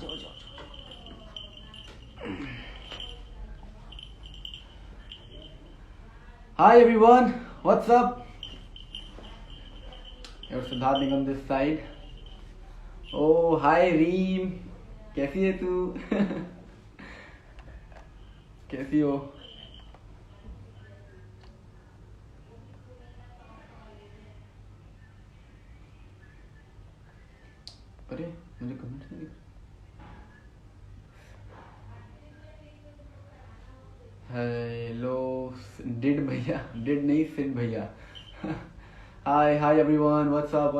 जाओ जाओ। Hi everyone, what's up? Your Siddharth Nigam this side. Oh, hi Reem. कैसी है तू? कैसी हो? अरे मुझे कमेंट्स नहीं दिख रहे। हेलो डिड भैया, डिड नहीं सिड भैया। Hi everyone, what's up?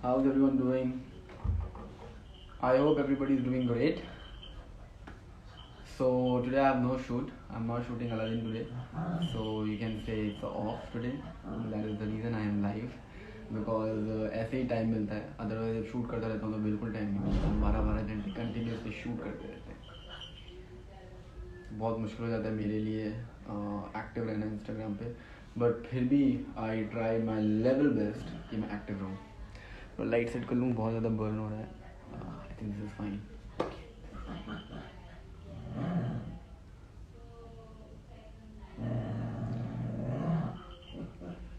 How's everyone doing? I hope everybody is doing great. So today I have no shoot. I'm not shooting Aladdin today. So you can say it's off today. That is the reason I am live. Because ऐसे ही time मिलता है, otherwise जब shoot करता रहता हूँ तो बिल्कुल time नहीं मिलता। 12-12 घंटे कंटिन्यूसली शूट करते रहते हैं, बहुत मुश्किल हो जाता है मेरे लिए एक्टिव रहना इंस्टाग्राम पे। बट फिर भी I try my level best कि मैं एक्टिव रहूँ। तो लाइट सेट कर लूँ, बहुत ज़्यादा बर्न हो रहा है। I think this is fine.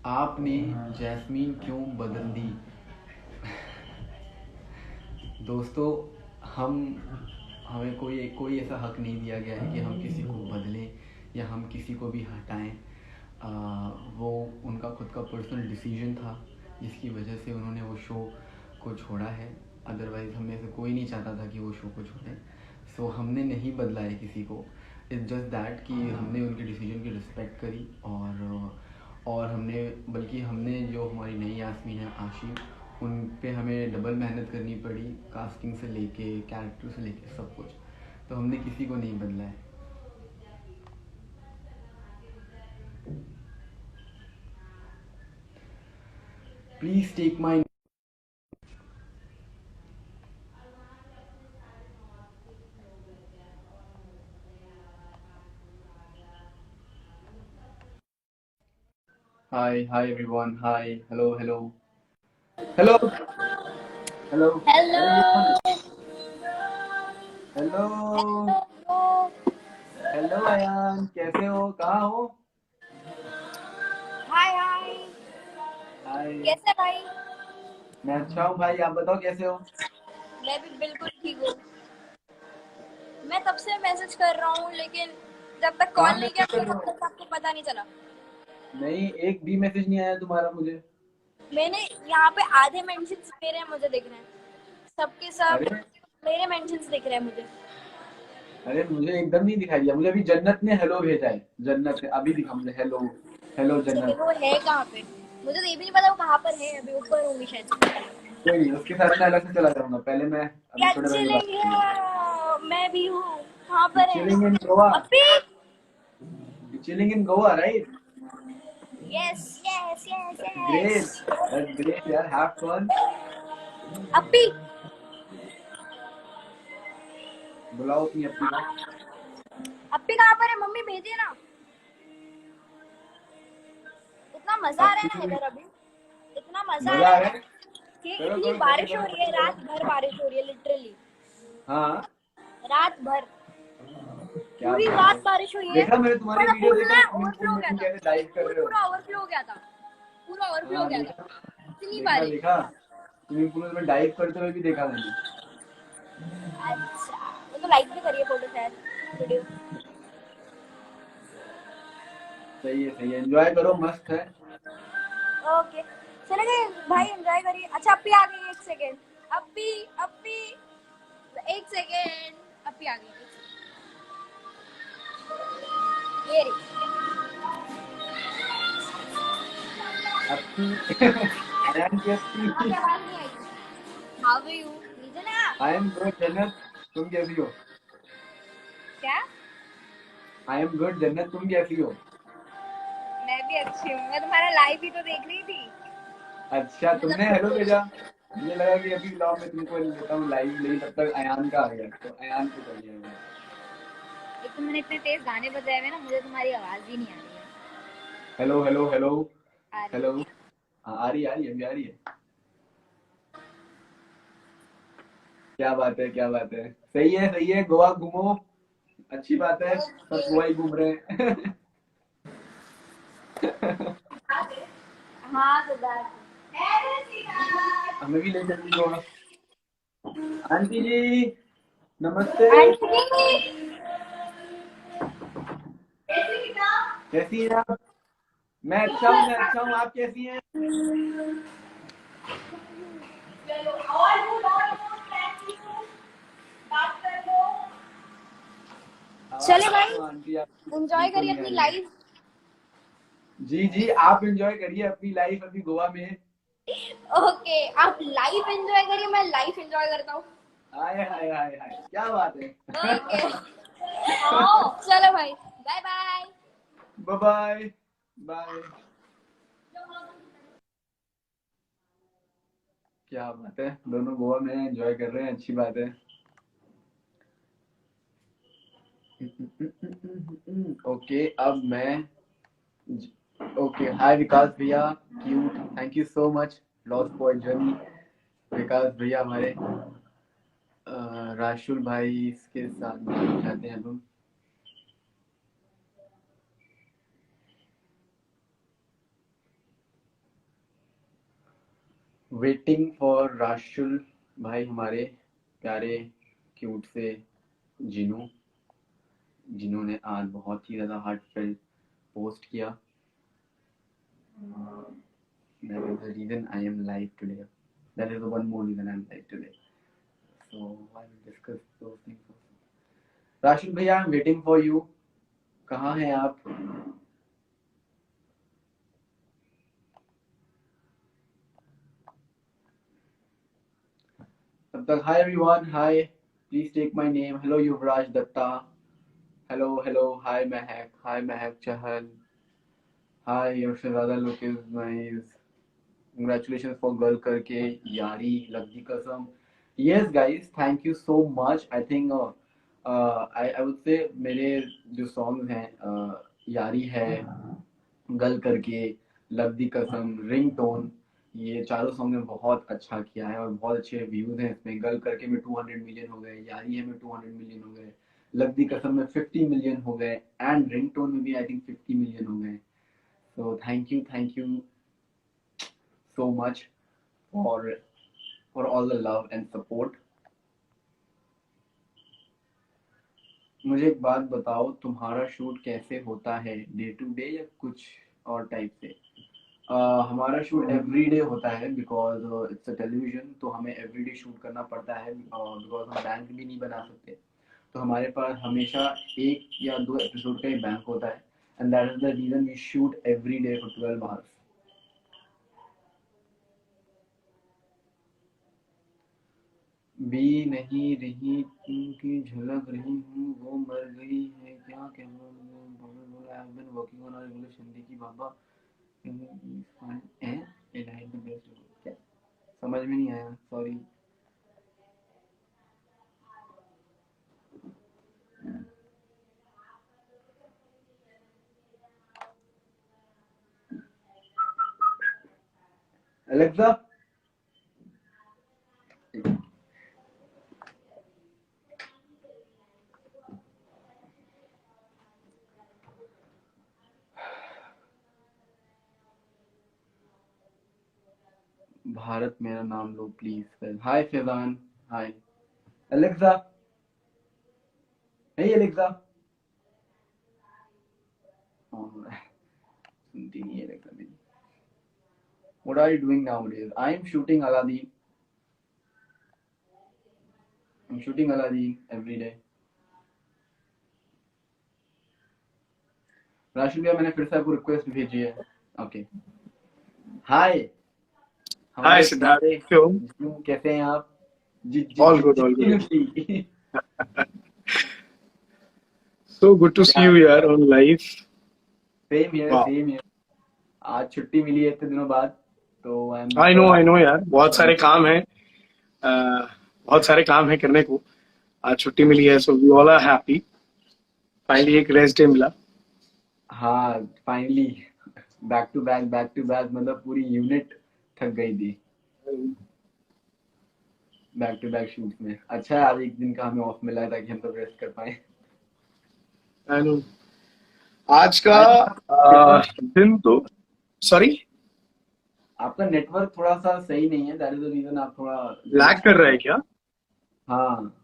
आपने जैस्मीन क्यों बदल दी? दोस्तों, हमें कोई ऐसा हक नहीं दिया गया है कि हम किसी को बदलें या हम किसी को भी हटाएं। वो उनका खुद का पर्सनल डिसीजन था जिसकी वजह से उन्होंने वो शो को छोड़ा है। अदरवाइज़ हमें से कोई नहीं चाहता था कि वो शो को छोड़ें। सो हमने नहीं बदला है किसी को। इट्स जस्ट दैट कि हमने उनके डिसीजन की रिस्पेक्ट करी और हमने जो हमारी नई यास्मीन है आशी, उन पे हमें डबल मेहनत करनी पड़ी, कास्टिंग से लेके कैरेक्टर से लेके सब कुछ। तो हमने किसी को नहीं बदला है। Please take my Hi everyone. Hi. Hello. Hello. Hello. Hello. Hello. Hello. Hello Ayaan, कैसे हो? कहाँ हो? हाय हाय। कैसे भाई? मैं अच्छा हूँ भाई, आप बताओ कैसे हो? मैं भी बिल्कुल ठीक हूँ। मैं तब से मैसेज कर रहा हूँ लेकिन जब तक कॉल कहाँ नहीं किया मैसेज कर तब रहे हो? तक आपको पता नहीं चला। नहीं, एक भी मैसेज नहीं आया तुम्हारा मुझे। मैंने यहाँ पे आधे मेंशंस मेरे मुझे दिख रहे हैं, सबके सब अरे मेरे मेंशंस दिख रहे हैं मुझे। अरे मुझे एकदम नहीं दिखाई दिया। मुझे अभी जन्नत ने हेलो भेजा है। जन्नत ने अभी दिखा मुझे हेलो। हेलो लेकिन जन्नत। वो है कहाँ पे? मुझे तो ये भी नहीं पता वो कहाँ पर है। अभी ऊपर होंगी शायद। कोई नहीं, उसके साथ मैं अलग से चला जाऊंगा। पहले मैं अभी क्या छोटे भाई से बात करूंगा। चिलिंग? मैं भी हूँ। कहाँ पर है? Chilling in Goa. अपी। Chilling in Goa right. Yes yes yes great. Yes. That's great यार, हैव फन। अपी। बुलाओ अपनी अपनी को। अपी कहाँ पर है? मम्मी भेजिए ना। इतना मजा आ रहा है ना अपनी इधर अभी। इतना मजा आ मजा रहा आ है रहा ना है। कि करो इतनी करो, कैसे बारिश हो करो, रही है, कैसे रात करो। भर बारिश हो रही है लिटरली। हाँ, रात भर क्या पूरी बात है। रात बारिश हुई है। देखा मैंने तुम्हारी मतलब वीडियो, फुल देखा ना स्विमिंग पूल ओवरफ्लो हो में गया तुम था। कैसे डाइव कर पूल रहे हो। पूरा ओवरफ्लो हो गया था। पूरा ओवरफ्लो हो हाँ गया था। देखा। इतनी देखा बारिश। देखा। स्विमिंग पूल में डाइव करते हुए भी देखा मैंने। अच्छा, वो तो लाइक भी करिए फोटो शायद वीडियो। सही है, एंजॉय करो, मस्त है। ओके चलेगा भाई, एंजॉय करिए। अच्छा अपी आ गई, एक सेकेंड। अपी अपी एक सेकेंड। अपी आ गई, ये रही। अपनी अयान की आपकी अपनी। आवाज नहीं आई। How are you? नीचे ना। आई एम गुड जन्नत, तुम कैसी हो? क्या? आई एम गुड जन्नत, तुम कैसी हो? मैं भी अच्छी हूँ। मैं तुम्हारा लाइव ही तो देख रही थी। अच्छा, मतलब तुमने हेलो कुछ भेजा। मुझे लगा कि अभी लाओ मैं तुमको लेता हूँ लाइव, लेकिन तब तक अयान का आ गया, तो अयान को कर लिया मैंने। एक तो मैंने इतने तेज गाने बजाए हुए ना, मुझे तुम्हारी आवाज ही नहीं आ रही है। Hello hello hello. आ रही हेलो। है। हाँ आ रही है, अभी आ रही है। क्या बात है, क्या बात है। सही है, गोवा घूमो, अच्छी बात है, सब गोवा ही घूम रहे हैं। हाँ सिद्धार्थ। हमें भी ले चलिए गोवा। आंटी जी नमस्ते। आंटी कैसी हैं आप? मैं अच्छा हूँ, आप कैसी हैं? चले भाई, आंटी आप एंजॉय बिल्कुल करिए नहीं आ अपनी रही है। लाइफ। जी जी, आप एंजॉय करिए अपनी लाइफ अभी गोवा में। ओके, आप लाइफ एंजॉय करिए, मैं लाइफ एंजॉय करता हूँ। हाय हाय हाय हाय, क्या बात है। ओके चलो भाई, bye bye. Bye bye bye. क्या बात है, दोनों गोवा में एंजॉय कर रहे हैं, अच्छी बात है। ओके अब मैं ओके, हाय विकास भैया, cute, thank you so much, lost for journey. Vikas भैया हमारे राशुल भाई के साथ जाते हैं हम। वेटिंग फॉर राशुल भाई, हमारे प्यारे क्यूट से जिनू, जिन्होंने आज बहुत ही ज़्यादा हार्टफेल्ट पोस्ट किया। That is the reason I am live today. That is the one more reason I am live today. So I will discuss those things also. Rashul भैया, I am waiting for you. कहाँ हैं आप? तब तक hi everyone, hi, please take my name. Hello Yuvraj Dutta, hello hello, hi Mahak Chahal, hi यशदादा look is nice, congratulations for girl करके, यारी, love की कसम। yes guys, thank you so much, I think I would say मेरे जो सॉन्ग हैं यारी है, गल करके, लव दी कसम, रिंग टोन, ये चारों सॉन्ग ने बहुत अच्छा किया है और बहुत अच्छे व्यूज हैं इसमें। गल करके में 200 मिलियन हो गए, यारी है में 200 मिलियन हो गए, लव दी कसम में 50 मिलियन हो गए, एंड रिंग टोन में भी आई थिंक 50 मिलियन हो गए। So thank you so much for all the love and support. मुझे एक बात बताओ, तुम्हारा शूट कैसे होता है, डे टू डे या कुछ और टाइप से? हमारा शूट एवरी डे होता है बिकॉज इट्स अ टेलीविजन, तो हमें एवरी डे शूट करना पड़ता है बिकॉज हम बैंक भी नहीं बना सकते। तो हमारे पास हमेशा एक या दो एपिसोड का ही बैंक होता है, and that is the reason we shoot every day for 12 hours. भी नहीं रही उनकी झलक रही हूँ, वो मर गई है क्या, कैमरा बोला I been working on English Hindi की बाबा क्या, समझ में नहीं आया, सॉरी। अलेक्सा, भारत मेरा नाम लो please. Hi Faizan, hi. Alexa, नहीं अलेक्सा, सुनती नहीं है अलेक्सा मेरी। What are you doing nowadays? I am shooting Aladdin. I'm shooting Aladdin every day. राशि भैया, मैंने फिर से आपको रिक्वेस्ट भेजी है। ओके, हाय हाय हमारे सिद्धार्थ, प्यारे कैसे हो? कैसे हैं आप? All good, all good. जी so good to see you यार ऑन लाइव। सेम हियर, वाह, सेम हियर। आज छुट्टी मिली है इतने दिनों बाद, तो आई एम आई नो यार, बहुत सारे काम है, बहुत सारे काम है करने को। आज छुट्टी मिली है, so we all are happy. Finally एक रेस्ट डे मिला। हाँ फाइनली, बैक टू बैक, मतलब पूरी यूनिट थक गई थी। बैक टू बैक शूट में। अच्छा है आज एक दिन का हमें ऑफ मिला है ताकि हम सब रेस्ट कर पाए। And आज का आज दिन तो सॉरी आपका नेटवर्क थोड़ा सा सही नहीं है, दैट इज द रीजन आप थोड़ा लैग कर रहा है क्या? हाँ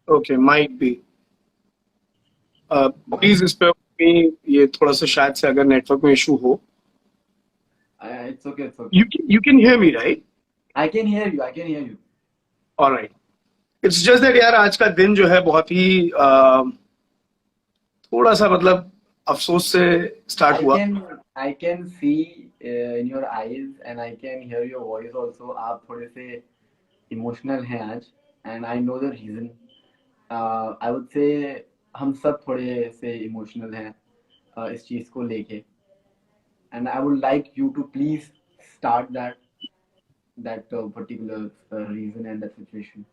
ओके, माइट बी। प्लीज इस पे ये थोड़ा सा शायद से अगर नेटवर्क में इशू हो। It's okay it's okay. You can hear me, right? I can hear you I can hear you. Alright. It's just that यार आज का दिन जो है बहुत ही थोड़ा सा मतलब अफसोस से स्टार्ट हुआ। I can see in your eyes and I can hear your voice also. आप थोड़े से इमोशनल हैं आज and I know the reason. I would say हम सब थोड़े से इमोशनल हैं इस चीज को लेके and I would like you to please start that particular reason and that situation.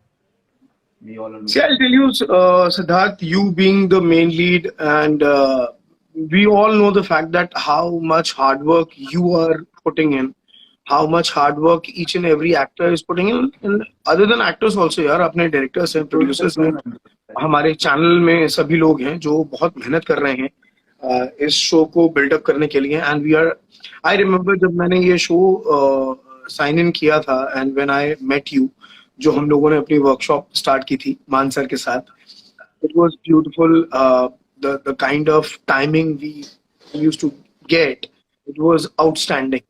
We all know. See, I'll tell you, Siddharth, you being the main lead, and we all know the fact that how much hard work you are putting in, how much hard work each and every actor is putting in, and other than actors also, यार अपने directors हैं, producers हैं, हमारे channel में सभी लोग हैं जो बहुत मेहनत कर रहे हैं इस शो को बिल्डअप करने के लिए। And we are, I remember जब मैंने ये शो साइन इन किया था and when I met you, जो हम लोगों ने अपनी वर्कशॉप स्टार्ट की थी मान सर के साथ, it was beautiful. The kind of timing we used to get, it was outstanding.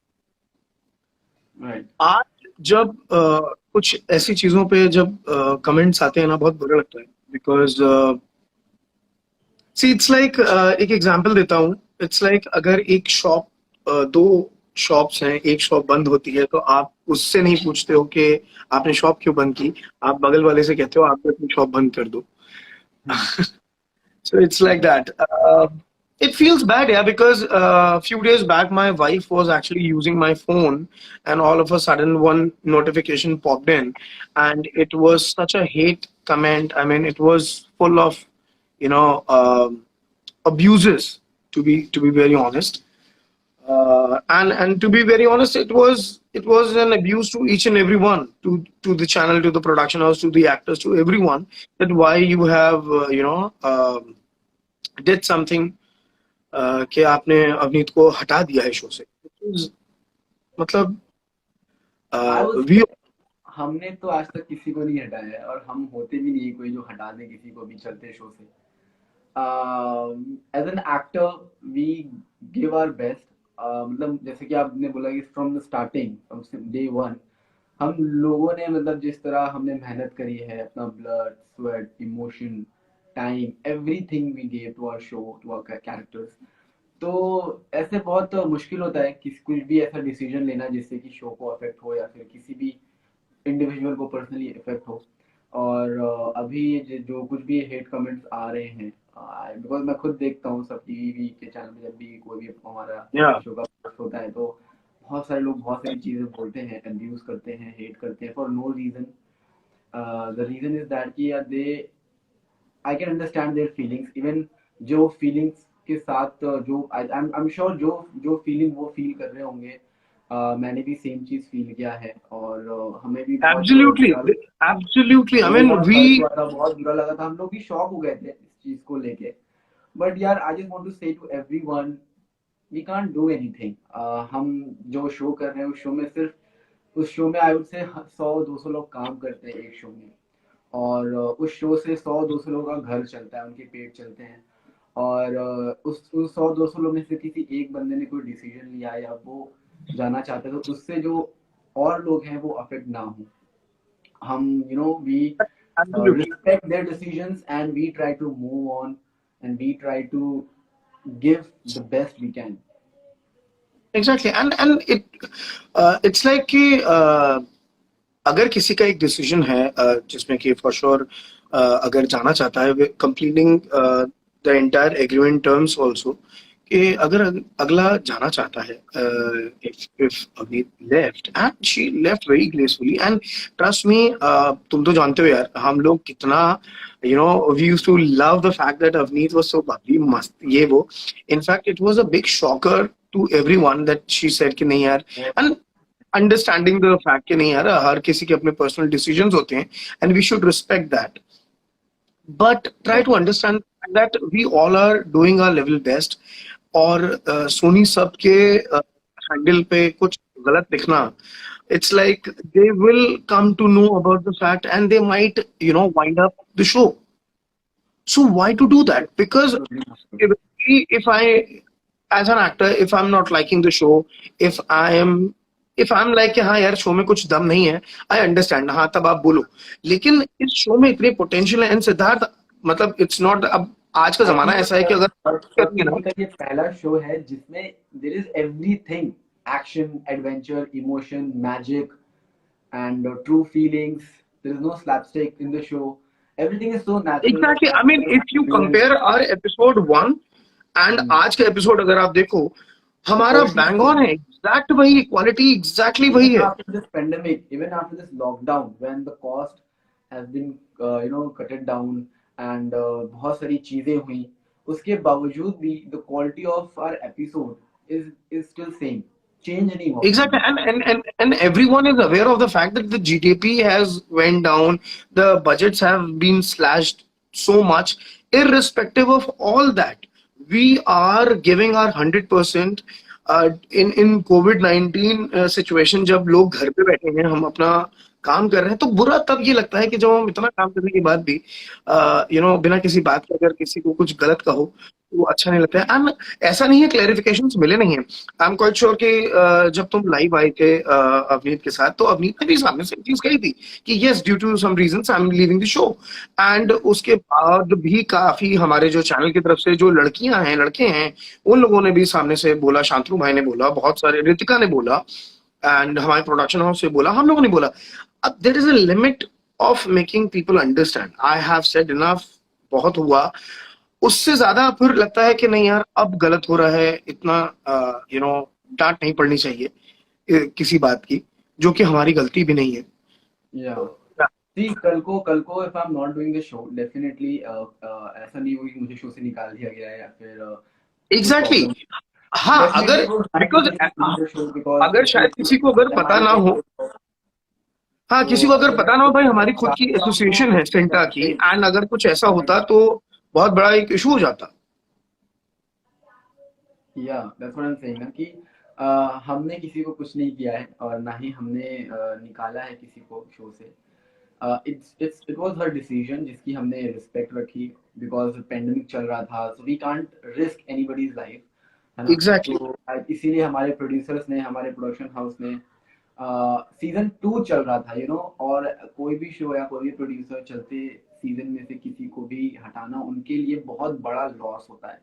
आज जब कुछ ऐसी चीजों पे जब कमेंट्स आते हैं ना, बहुत बुरा लगता है। बिकॉज सी इट्स लाइक, एक एग्जांपल देता हूँ, इट्स लाइक अगर एक शॉप, दो शॉप्स हैं, एक शॉप बंद होती है तो आप उससे नहीं पूछते हो कि आपने शॉप क्यों बंद की, आप बगल वाले से कहते हो आप भी अपनी शॉप बंद कर दो। So it's like that. It feels bad, yeah, because a few days back my wife was actually using my phone and all of a sudden one notification popped in and it was such a hate comment. I mean, it was full of, you know, abuses, to be very honest. And to be very honest, it was an abuse to each and every one, to the channel, to the production house, to the actors, to everyone, that why you have did something कि आपने अवनीत को हटा दिया है show से। मतलब हमने तो आज तक किसी को नहीं हटाया है और हम होते भी नहीं कोई जो हटा दे किसी को भी चलते शो से। As an actor we give our best. मतलब जैसे कि आपने बोला कि from the starting, from day one, हम लोगों ने मतलब जिस तरह हमने मेहनत करी है, अपना blood, sweat, emotion, time, everything we gave to our show, to our characters. तो ऐसे बहुत मुश्किल होता है कि कुछ भी ऐसा डिसीजन लेना जिससे कि शो को अफेक्ट हो या फिर किसी भी इंडिविजुअल को पर्सनली इफेक्ट हो। और अभी जो कुछ भी हेट कमेंट्स आ रहे हैं, बिकॉज मैं खुद देखता हूँ सब टीवी के चैनल में, जब भी कोई भी हमारा शो का पोस्ट होता है तो बहुत सारे लोग बहुत सारी चीजें बोलते हैं, अब्यूज करते हैं, हेट करते हैं for no reason. The reason is that कि they, I can understand their feelings. Even जो फीलिंग्स के साथ जो आई एम श्योर जो फीलिंग वो फील कर रहे होंगे, मैंने भी सेम चीज फील किया है और हमें भी एब्सोल्युटली आई मीन वी बहुत बुरा लगा था, हम लोग भी शॉक हो गए थे इस चीज को लेके। बट यार I just want to say to everyone, we can't do anything. हम जो शो कर रहे हैं उस शो में सिर्फ उस शो में आई वुड से 100-200 लोग काम करते हैं एक शो में, और उस शो से 100-200 लोगों का घर चलता है, उनके पेट चलते हैं। और उस 100-200 लोग में से किसी एक बंदे ने कोई डिसीजन लिया या वो जाना चाहते तो उससे जो और लोग हैं वो अफेक्ट ना हो। हम you know we respect their decisions and we try to move on and we try to give the best we can. Exactly. And it's like कि अगर किसी का एक डिसीजन है जिसमें कि फॉर श्योर अगर जाना चाहता है, completing the entire agreement terms also, कि अगर अगला जाना चाहता है, if Avneet left and she left very gracefully and trust me, तुम तो जानते हो यार हम लोग कितना, you know, we used to love the fact that Avneet was so bubbly, मस्त, ये वो। In fact, it was a big shocker to everyone that she said कि नहीं यार, and अंडरस्टैंडिंग द फैक्ट कि नहीं यार, हर किसी के अपने पर्सनल डिसीजंस होते हैं and we should respect that, but try to understand that we all are doing our level best. और सोनी सब के हैंडल पे कुछ गलत दिखना, it's like they will come to know about the fact and they might, you know, wind up the show. So why to do that? Because if, if I, as an actor, if I'm not liking the show, if I am, if I'm like कि हाँ यार show में कुछ दम नहीं है, I understand, हाँ तब आप बोलो। लेकिन इस शो में इतनी पोटेंशियल है एंड सिद्धार्थ, मतलब इट्स नॉट, अब आज का आई जमाना थिंक ऐसा है कि अगर करेंगे ना, सोनी का ये पहला शो है जिसमें there is everything, action, adventure, emotion, magic and true feelings. There is no slapstick in the show. Everything is so natural. Exactly, I mean if you Real. Compare our episode 1 and आज का episode अगर आप देखो, हमारा Quality bang is on है, exact वही quality, exactly वही even है। after this pandemic, even after this lockdown, when the cost has been cutted down and बहुत सारी चीजें हुई, उसके बावजूद भी the quality of our episode is still same. Change नहीं हुआ उसमें। Exactly, and everyone is aware of the fact that the GDP has went down, the budgets have been slashed so much. Irrespective of all that, we are giving our 100% in COVID-19 situation। जब लोग घर पे बैठे हैं, हम अपना काम कर रहे हैं, तो बुरा तब ये लगता है कि जब हम इतना काम करने के बाद भी बिना किसी बात के अगर किसी को कुछ गलत कहो तो वो अच्छा नहीं लगता है। एंड ऐसा नहीं है क्लैरिफिकेशंस मिले नहीं है। आई एम क्वाइट श्योर कि जब तुम लाइव आए थे अवनीत के साथ, तो अवनीत ने भी सामने से चीज कही थी कि yes, due to some reasons I am leaving the show. And उसके बाद भी काफी हमारे जो चैनल की तरफ से जो लड़कियां हैं, लड़के हैं, उन लोगों ने भी सामने से बोला, शांतनु भाई ने बोला, बहुत सारे, रितिका ने बोला, एंड हमारे प्रोडक्शन हाउस से बोला, हम लोगों ने बोला। अब there is a limit of making people understand. I have said enough, बहुत हुआ। उससे ज्यादा फिर लगता है कि नहीं यार, अब गलत हो रहा है, इतना डांट नहीं पड़नी चाहिए किसी बात की, जो कि हमारी गलती भी नहीं है। Yeah. See, कल को if I'm not doing the show, definitely ऐसा नहीं होगी कि मुझे शो से निकाल दिया गया है या फिर कोई एग्जैक्टली problem। हाँ, अगर Definitely वो बिकॉज the show because अगर शायद किसी को अगर पता ना हो, हाँ किसी को अगर पता ना हो, भाई हमारी खुद की एसोसिएशन है सेंटा की, एंड अगर कुछ ऐसा होता तो बहुत बड़ा एक इशू हो जाता। या that's what I am saying ना कि हमने किसी को कुछ नहीं किया है और ना ही हमने निकाला है किसी को शो से। इट वाज हर डिसीजन जिसकी हमने रिस्पेक्ट रखी बिकॉज पेंडेमिक चल रहा था, so we can't risk anybody's life, है ना। एग्जैक्टली, तो इसीलिए हमारे प्रोड्यूसर्स ने, हमारे प्रोडक्शन हाउस ने, सीजन 2 चल रहा था और कोई भी शो या कोई भी प्रोड्यूसर चलते सीजन में से किसी को भी हटाना उनके लिए बहुत बड़ा लॉस होता है,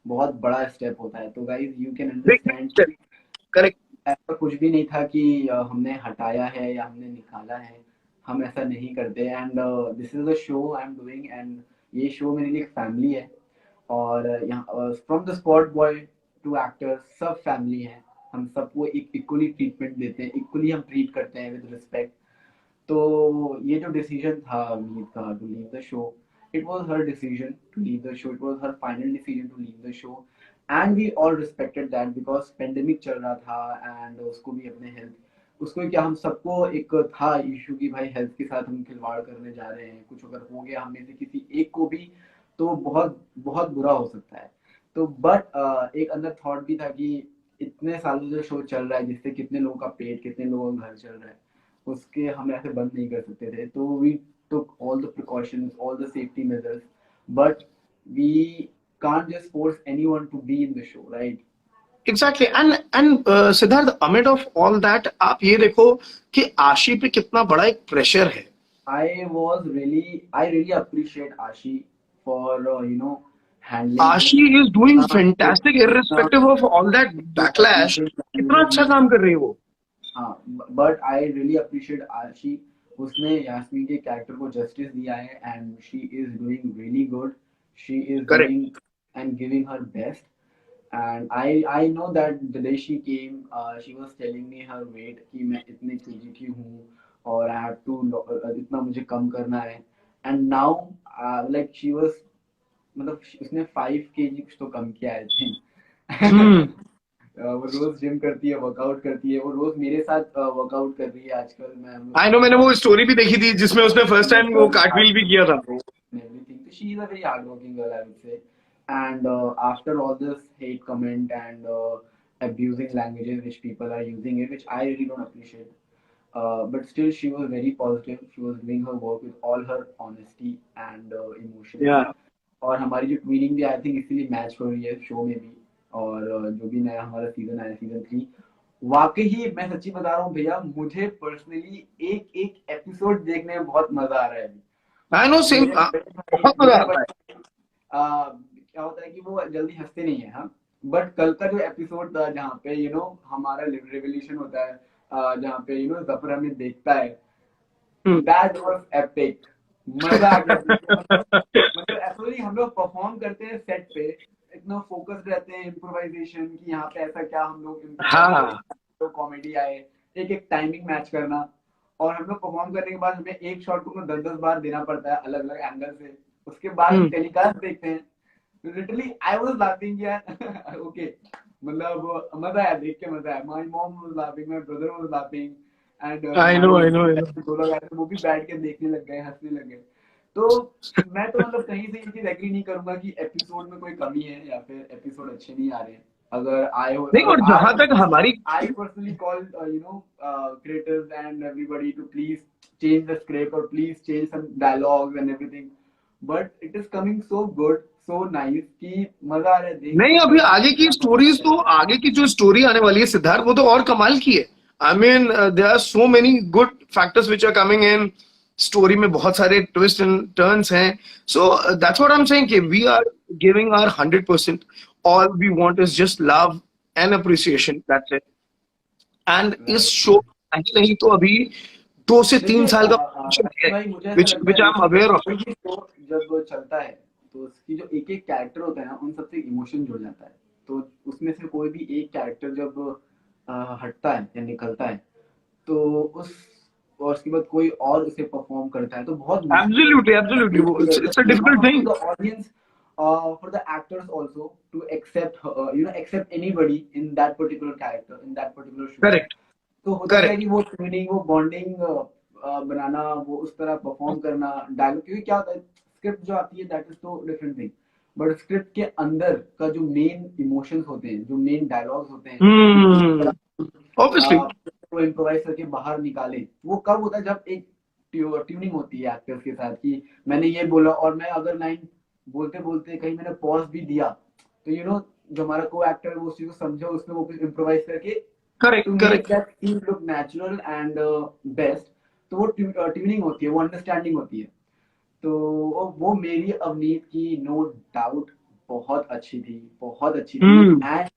बहुत बड़ा स्टेप होता है। तो guys you can understand, correct. ऐसा कुछ भी नहीं था कि हमने हटाया है या हमने निकाला है, हम ऐसा नहीं करते। And this is the show I am doing, and ये शो मेरे लिए एक फैमिली है। और यहाँ from the spot boy to actor, सब फैमिली है। हम सबको एक इक्वली ट्रीटमेंट देते हैं, इक्वली हम ट्रीट करते हैं विद रिस्पेक्ट। तो ये जो डिसीजन था मीत का to leave the show, it was her decision to leave the show, it was her final decision to leave the show, and we all respected that because pandemic चल रहा था and उसको भी अपने हेल्थ, उसको क्या, हम सबको एक था इशू कि भाई हेल्थ के साथ हम खिलवाड़ करने जा रहे हैं, कुछ अगर हो गया हम में से किसी एक को भी तो बहुत बहुत बुरा हो सकता है। तो बट एक अंदर थॉट भी था कि इतने सालों से शो चल रहा है जिससे कितने लोगों का पेट, कितने लोगों का घर चल रहा है, उसके हम ऐसे बंद नहीं कर सकते थे। तो we took all the precautions, all the safety measures, but we can't just force anyone to be in the show, right? Exactly, and Siddharth, amid of all that आप ये देखो कि आशी पे कितना बड़ा एक प्रेशर है। I really appreciate Ashi for handling आशी is doing fantastic irrespective of all that backlash। कितना अच्छा काम कर रही है वो। हाँ, but I really appreciate Ashi, उसने यास्मीन के कैरेक्टर को जस्टिस दिया है and she is doing really good, she is doing and giving her best. And I know that the day she came, she was telling me her weight कि मैं इतने KG की हूँ और आई हैव टू इतना मुझे कम करना है। And now like she was, मतलब उसने 5 kg कुछ तो कम किया आई थिंक। वो रोज जिम करती है, वर्कआउट करती है, वो रोज मेरे साथ वर्कआउट कर रही है आजकल। आई नो, मैंने वो स्टोरी भी देखी थी जिसमें उसने फर्स्ट टाइम वो कार्टव्हील भी किया था। everything. So she is a very hardworking girl, I would say. And after all this hate comment and abusing languages which people are using it, which I really don't appreciate. But still, she was very positive. She was doing her work with all her honesty and emotions. या और हमारी जो twinning भी I think इसीलिए match हो रही है show में भी। और जो भी नया हमारा सीजन आया, सीजन 3, वाकई ही मैं सच्ची बता रहा हूँ भैया, मुझे पर्सनली एक एक एपिसोड देखने में बहुत मजा आ रहा है अभी। आई नो, सेम, मेरे बड़े भाई, बहुत मजा मेरे आता है। बड़े क्या होता है कि वो जल्दी हंसते नहीं है, हाँ। बट कल का जो एपिसोड था जहाँ पे हमारा रेवोल्यूशन होता है, जहाँ पे जफर हमें देखता है, दैट वाज एपिक। मजा आ गया मतलब ऐसा नहीं, हम लोग परफॉर्म करते हैं सेट पे, इतना फोकस्ड रहते हैं इम्प्रोवाइजेशन की, यहाँ पे ऐसा क्या हम लोग हाँ, तो कॉमेडी आए, एक एक टाइमिंग मैच करना, और हम लोग परफॉर्म करने के बाद हमें एक शॉट को 10-10 बार देना पड़ता है अलग अलग एंगल से, उसके बाद टेलीकास्ट देखते हैं। लिटरली आई वाज लाफिंग यार। ओके, मतलब मजा आया, देख के मजा आया। My mom was laughing, my brother was laughing, and I no, I know, I know. दो लोग ऐसे वो भी बैठ के देखने लग गए, हंसने लग गए। तो मैं तो मतलब कहीं से ये चीज एग्री नहीं करूंगा कि एपिसोड में कोई कमी है या फिर एपिसोड अच्छे नहीं आ रहे हैं। अगर आए हो, नहीं, और जहां तक हमारी, I personally call creators and everybody to please change the script or please change some dialogues and everything. But it is coming so good, so nice कि मजा आ रहा है देख नहीं, अभी आगे की स्टोरीज तो, आगे की जो स्टोरी आने वाली है सिद्धार्थ, वो तो और कमाल की है। I mean there are so many good factors which are coming in. Story में बहुत सारे ट्विस्ट एंड टर्न्स हैं। So that's what I am saying कि we are giving our 100%। All we want is just love and appreciation, that's it. And इस show नहीं तो अभी 2 से 3 साल का भाई मुझे ऐसा विच लगता विच है आई एम अवेयर ऑफ। कोई भी शो जब चलता है तो उसकी जो एक एक कैरेक्टर होता है ना, उन सबसे इमोशन जुड़ जाता है। तो उसमें से कोई भी एक कैरेक्टर जब हटता है या निकलता है, तो और उसके बाद कोई और उसे परफॉर्म करता है, तो बहुत absolutely, absolutely, it's a difficult thing. Audience, for the actors also to accept accept anybody in that particular character, in that particular show. Correct, तो होता है करेक्ट। कि वो ट्यूनिंग, वो बॉन्डिंग बनाना, वो उस तरह परफॉर्म करना डायलॉग, क्योंकि क्या होता है स्क्रिप्ट जो आती है दैट इज तो डिफरेंट थिंग, बट स्क्रिप्ट के अंदर का जो मेन इमोशंस होते हैं, जो मेन डायलॉग्स होते हैं, ऑब्वियसली। वो इम्प्रोवाइज करके बाहर निकाले, वो कब होता है जब एक ट्यूनिंग होती है एक्टर्स के साथ कि मैंने ये बोला और मैं अगर लाइन बोलते बोलते कहीं मैंने पॉज भी दिया, तो जो हमारा को एक्टर वो उस चीज को समझे, उसमें वो कुछ इम्प्रोवाइज करके correct, to make correct. that scene look natural and best, तो वो ट्यूनिंग होती है, वो अंडरस्टैंडिंग होती है। तो वो मेरी अवनीत की नो डाउट बहुत अच्छी थी, बहुत अच्छी थी। एंड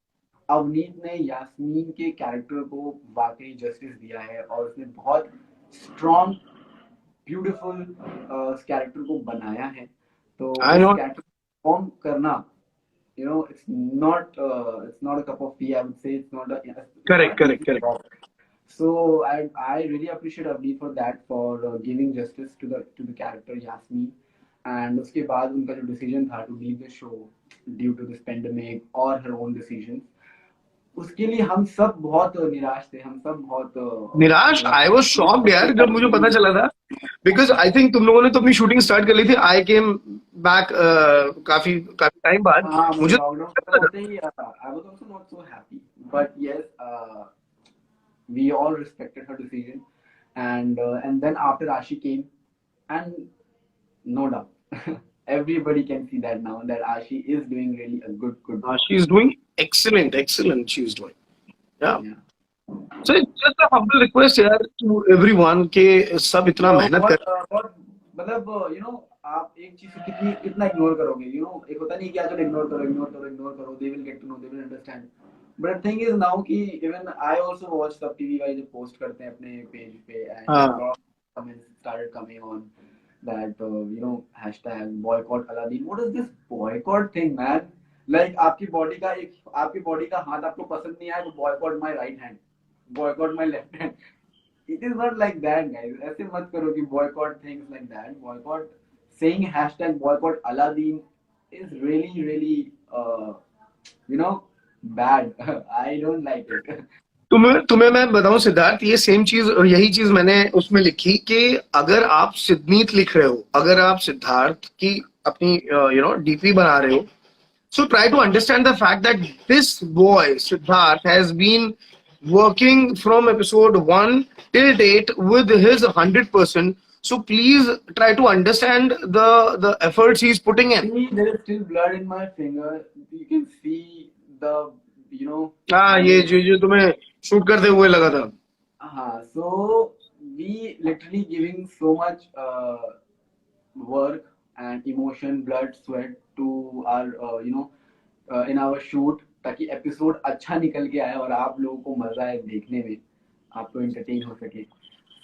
अवनीत ने यास्मीन के कैरेक्टर को वाकई जस्टिस दिया है, और उसने बहुत स्ट्रॉन्ग ब्यूटीफुल कैरेक्टर को बनाया है। तो I know. कैरेक्टर परफॉर्म करना, it's not a cup of tea, I would say. It's not a Correct. So I really appreciate Avneet for that, for giving justice to the character Yasmin. And उसके बाद उनका जो decision था to leave the show due to this pandemic or her own decisions, उसके लिए हम सब बहुत निराश थे, हम सब बहुत निराश। आई वाज शॉक्ड यार जब मुझे पता चला था, बिकॉज आई थिंक तुम लोगों ने तो अपनी शूटिंग स्टार्ट कर ली थी। आई केम बैक काफी टाइम बाद। मुझे I was also not so happy, but yes, we all respected her decision, and then after Ashi came, and no doubt everybody can see that now that Ashi is doing really a good she is doing excellent she is doing, yeah. So it's just a humble request यार to everyone के सब इतना मेहनत कर, मतलब आप एक चीज को कितना इग्नोर करोगे, एक होता नहीं कि आज इग्नोर करो, they will get to know, they will understand. But the thing is now कि even I also watch सब टीवी वाले जो पोस्ट करते हैं अपने पेज पे, and a lot of comments started coming on that hashtag boycott Aladdin. What is this boycott thing, man? Like आपकी body का हाथ आपको पसंद नहीं आया तो boycott my right hand, boycott my left hand. It is not like that, guys. ऐसे मत करो कि boycott things like that. Boycott, saying hashtag boycott Aladdin is really bad. I don't like it. तुम्हें तुम्हें मैं बताऊं सिद्धार्थ, ये सेम चीज और यही चीज मैंने उसमें लिखी कि अगर आप सिद्धनीत लिख रहे हो, अगर आप सिद्धार्थ की अपनी डीपी बना रहे हो, so try to understand the fact that this boy Siddharth has been working from episode 1 till date with his 100%. So please try to understand the efforts he's putting in. See, there is still blood in my finger. You can see the, हाँ, ये जो तुम्हें shoot करते हुए लगा था. So we literally giving so much work and emotion, blood, sweat to our, in our shoot, ताकि episode अच्छा निकल के आए और आप लोगों को मजा आए देखने में, आप लोग entertain हो सके.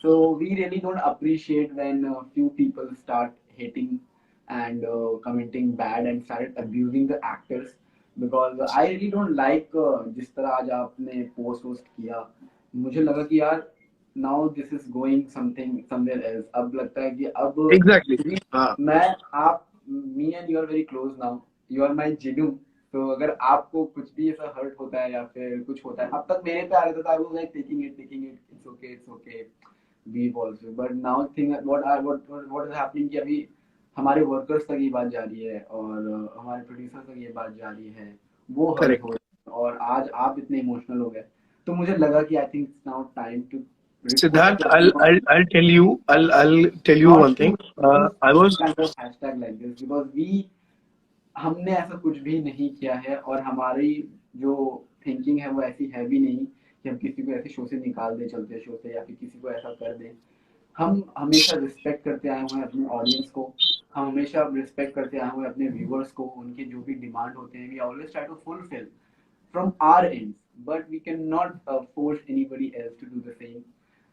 So we really don't appreciate when few people start hating and commenting bad and started abusing the actors, because I really don't like जिस तरह आज आपने post किया, मुझे लगा कि यार now this is going something somewhere else. अब लगता है कि अब Exactly. हाँ. मैं आप me and you are very close now. You are my Jinu. तो अगर आपको कुछ भी ऐसा हर्ट होता है या फिर कुछ होता है, अब तक मेरे पे आ रहा था, I was like taking it, it's okay, be positive. But now thing what is happening कि अभी हमारे वर्कर्स तक ये बात जा रही है और हमारे प्रोड्यूसर तक ये बात जा रही है, वो हर्ट Correct. हो रहे हैं, और आज आप इतने इमोशनल हो गए, तो मुझे लगा कि I think it's now time to Siddharth, I'll tell you one thing. I was hashtag like this because हमने ऐसा कुछ भी नहीं किया है, और हमारी जो थिंकिंग है वो ऐसी है भी नहीं कि हम किसी को ऐसे शो से निकाल दे, चलते शो से, या फिर किसी को ऐसा कर दें. हम हमेशा रिस्पेक्ट करते आए हुए हैं अपने ऑडियंस को, हम हमेशा रिस्पेक्ट करते आए हुए हैं अपने व्यूअर्स को, उनके जो भी डिमांड होते हैं we always try to fulfil from our ends, but we cannot force anybody else to do the same.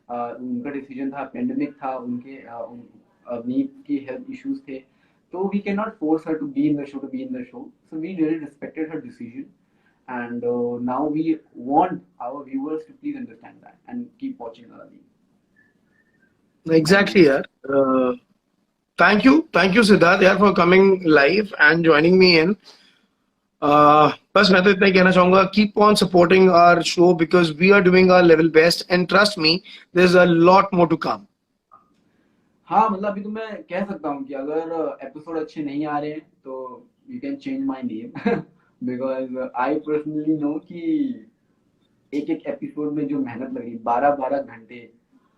उनका डिसीजन था, पेंडेमिक था, उनके नीट की हेल्थ इश्यूज थे, तो we cannot force her to be in the show. So we really respected her decision, and now we want our viewers to please understand that and keep watching Aladdin. exactly, yaar. Thank you, Siddharth, yaar, for coming live and joining me in. बस मैं तो इतना ही कहना चाहूंगा, keep on supporting our show because we are doing our level best and trust me, there's a lot more to come. हाँ, मतलब अभी तो मैं कह सकता हूँ कि अगर एपिसोड अच्छे नहीं आ रहे हैं तो you can change my name, because I personally know कि एक एक एपिसोड में जो मेहनत लगी, 12-12 घंटे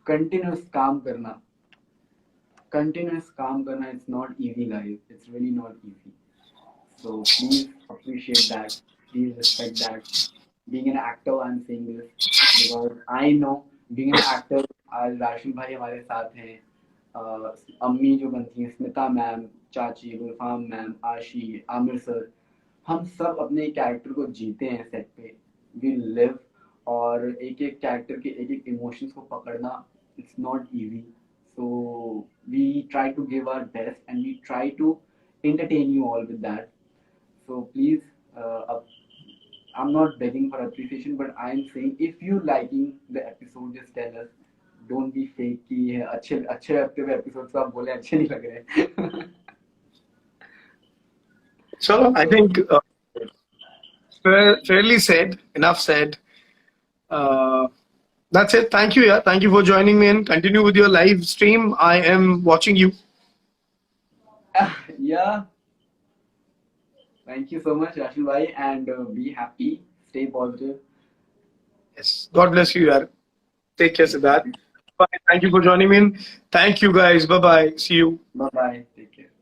कंटिन्यूस काम करना, it's not easy guys, it's really not easy. So please appreciate that. Please respect that. Being an actor, I'm saying this because I know being an actor. आज राशिद भाई हमारे साथ हैं, अम्मी जो बनती हैं, स्मिता मैम, चाची, गुलफाम मैम, आशी, आमिर सर, हम सब अपने कैरेक्टर को जीते हैं सेट पे. वी लिव, और एक एक कैरेक्टर के एक एक इमोशंस को पकड़ना, it's not easy. So we try to give our best and we try to entertain you all with that. So please, I'm not begging for appreciation, but I'm saying if you liking the episode, just tell us. Don't be fake कि अच्छे अच्छे लगते हुए episodes आप बोले अच्छे नहीं लग रहे. So I think fairly said, enough said. That's it. Thank you, yeah. Thank you for joining me and continue with your live stream. I am watching you. Yeah. Thank you so much, Rashid bhai, and be happy, stay positive. Yes. God bless you, yaar. Take care, Siddharth. Bye. Thank you for joining me in. Thank you, guys. Bye bye. See you. Bye bye. Take care.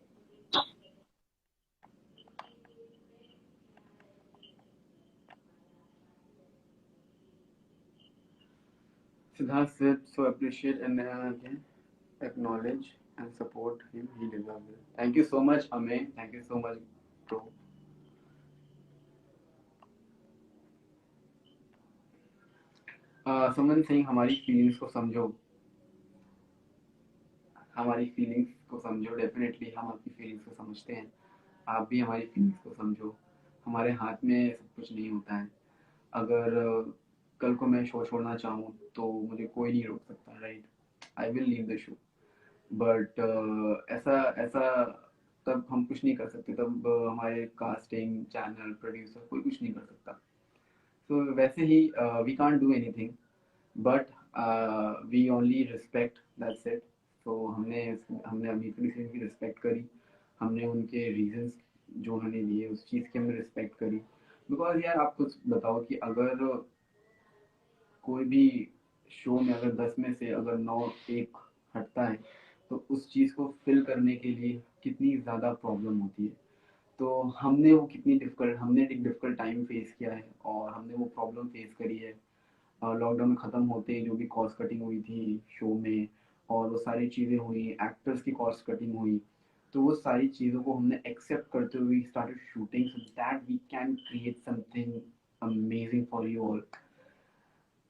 Siddharth said, so appreciate and again acknowledge and support him. He deserves it. Thank you so much, Amey. Thank you so much, bro. Someone saying हमारी feelings को समझो, हमारी feelings को समझो. Definitely हम आपकी feelings को समझते हैं, आप भी हमारी फीलिंग्स को समझो. हमारे हाथ में सब कुछ नहीं होता है. अगर कल को मैं शो छोड़ना चाहूँ तो मुझे कोई नहीं रोक सकता, right. I will leave the show, but ऐसा ऐसा तब हम कुछ नहीं कर सकते, तब हमारे कास्टिंग, चैनल, प्रोड्यूसर कोई कुछ नहीं कर सकता. तो वैसे ही we can't do anything but we only respect, that's it. तो हमने हमने अमित की डिसीजन की रिस्पेक्ट करी, हमने उनके रीजंस जो उन्होंने दिए उस चीज़ की हमने रिस्पेक्ट करी। बिकॉज यार आप कुछ बताओ कि अगर कोई भी शो में अगर 10 में से अगर 9 एक हटता है तो उस चीज़ को फिल करने के लिए कितनी ज़्यादा प्रॉब्लम होती है। तो हमने वो कितनी डिफिकल्ट हमने एक डिफिकल्ट टाइम फेस किया है और हमने वो प्रॉब्लम फेस करी है। लॉकडाउन खत्म होते ही जो भी कॉस्ट कटिंग हुई थी शो में और वो सारी चीज़ें हुई, एक्टर्स की कॉस्ट कटिंग हुई, तो वो सारी चीज़ों को हमने एक्सेप्ट करते हुए started shooting so that we can create something amazing for you all.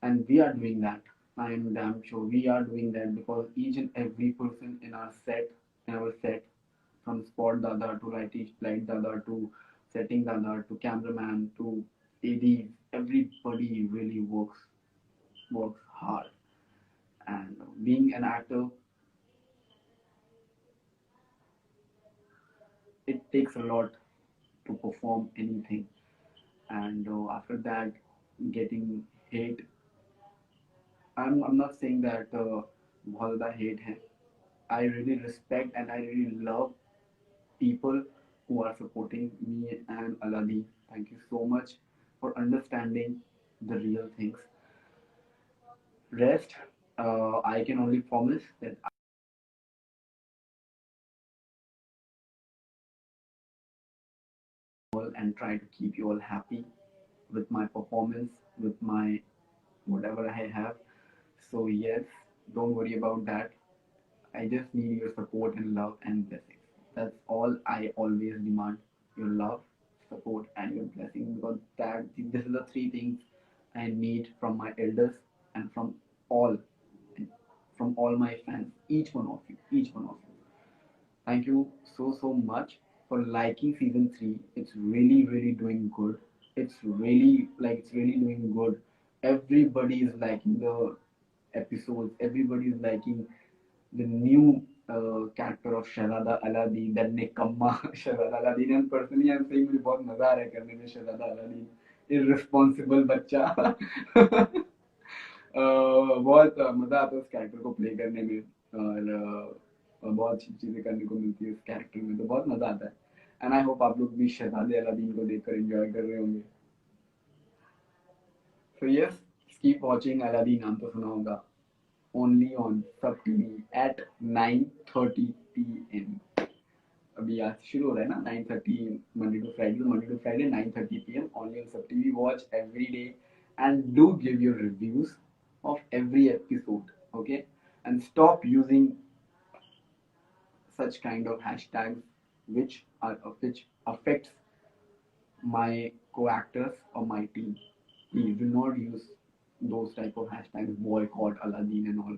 And we are doing that. I am damn sure we are doing that because each and every person in our set, from spot dada to light dada to setting dada to cameraman to AD, everybody really works hard. And being an actor, it takes a lot to perform anything. And after that, getting hate. I'm not saying that बहुत ज़्यादा hate है. I really respect and I really love people who are supporting me and Aladi. Thank you so much for understanding the real things. Rest, I can only promise that I will and try to keep you all happy with my performance, with my whatever I have. So yes, don't worry about that. I just need your support and love and blessings. That's all I always demand. Your love, support, and your blessing because that this is the three things I need from my elders and all from all my fans. Each one of you. Each one of you. Thank you so much for liking season 3. It's really doing good. It's really doing good. Everybody is liking the episodes. Everybody is liking the new character of Shahzada Aladdin, that निकम्मा शहजादा Aladdin. And personally I am saying मुझे बहुत मजा आ रहा है करने में शहजादा Aladdin, irresponsible बच्चा। बहुत मजा आता है उस कैरेक्टर को प्ले करने में और बहुत अच्छी चीजें करने को मिलती है उस कैरेक्टर में, तो बहुत मजा आता है। एंड आई होप आप लोग भी शहजादे अलादीन को देखकर एंजॉय कर रहे होंगे। So yes, keep watching Aladdin, नाम तो सुना होगा, only on Sub TV at 9:30 p.m. अभी आज शुरू हो रहा है ना 9:30 Monday to Friday 9:30 p.m. only on Sub TV. Watch every day and do give your reviews of every episode, okay? And stop using such kind of hashtags which affects my co-actors or my team. Please do not use those type of hashtags, boycott Aladdin and all.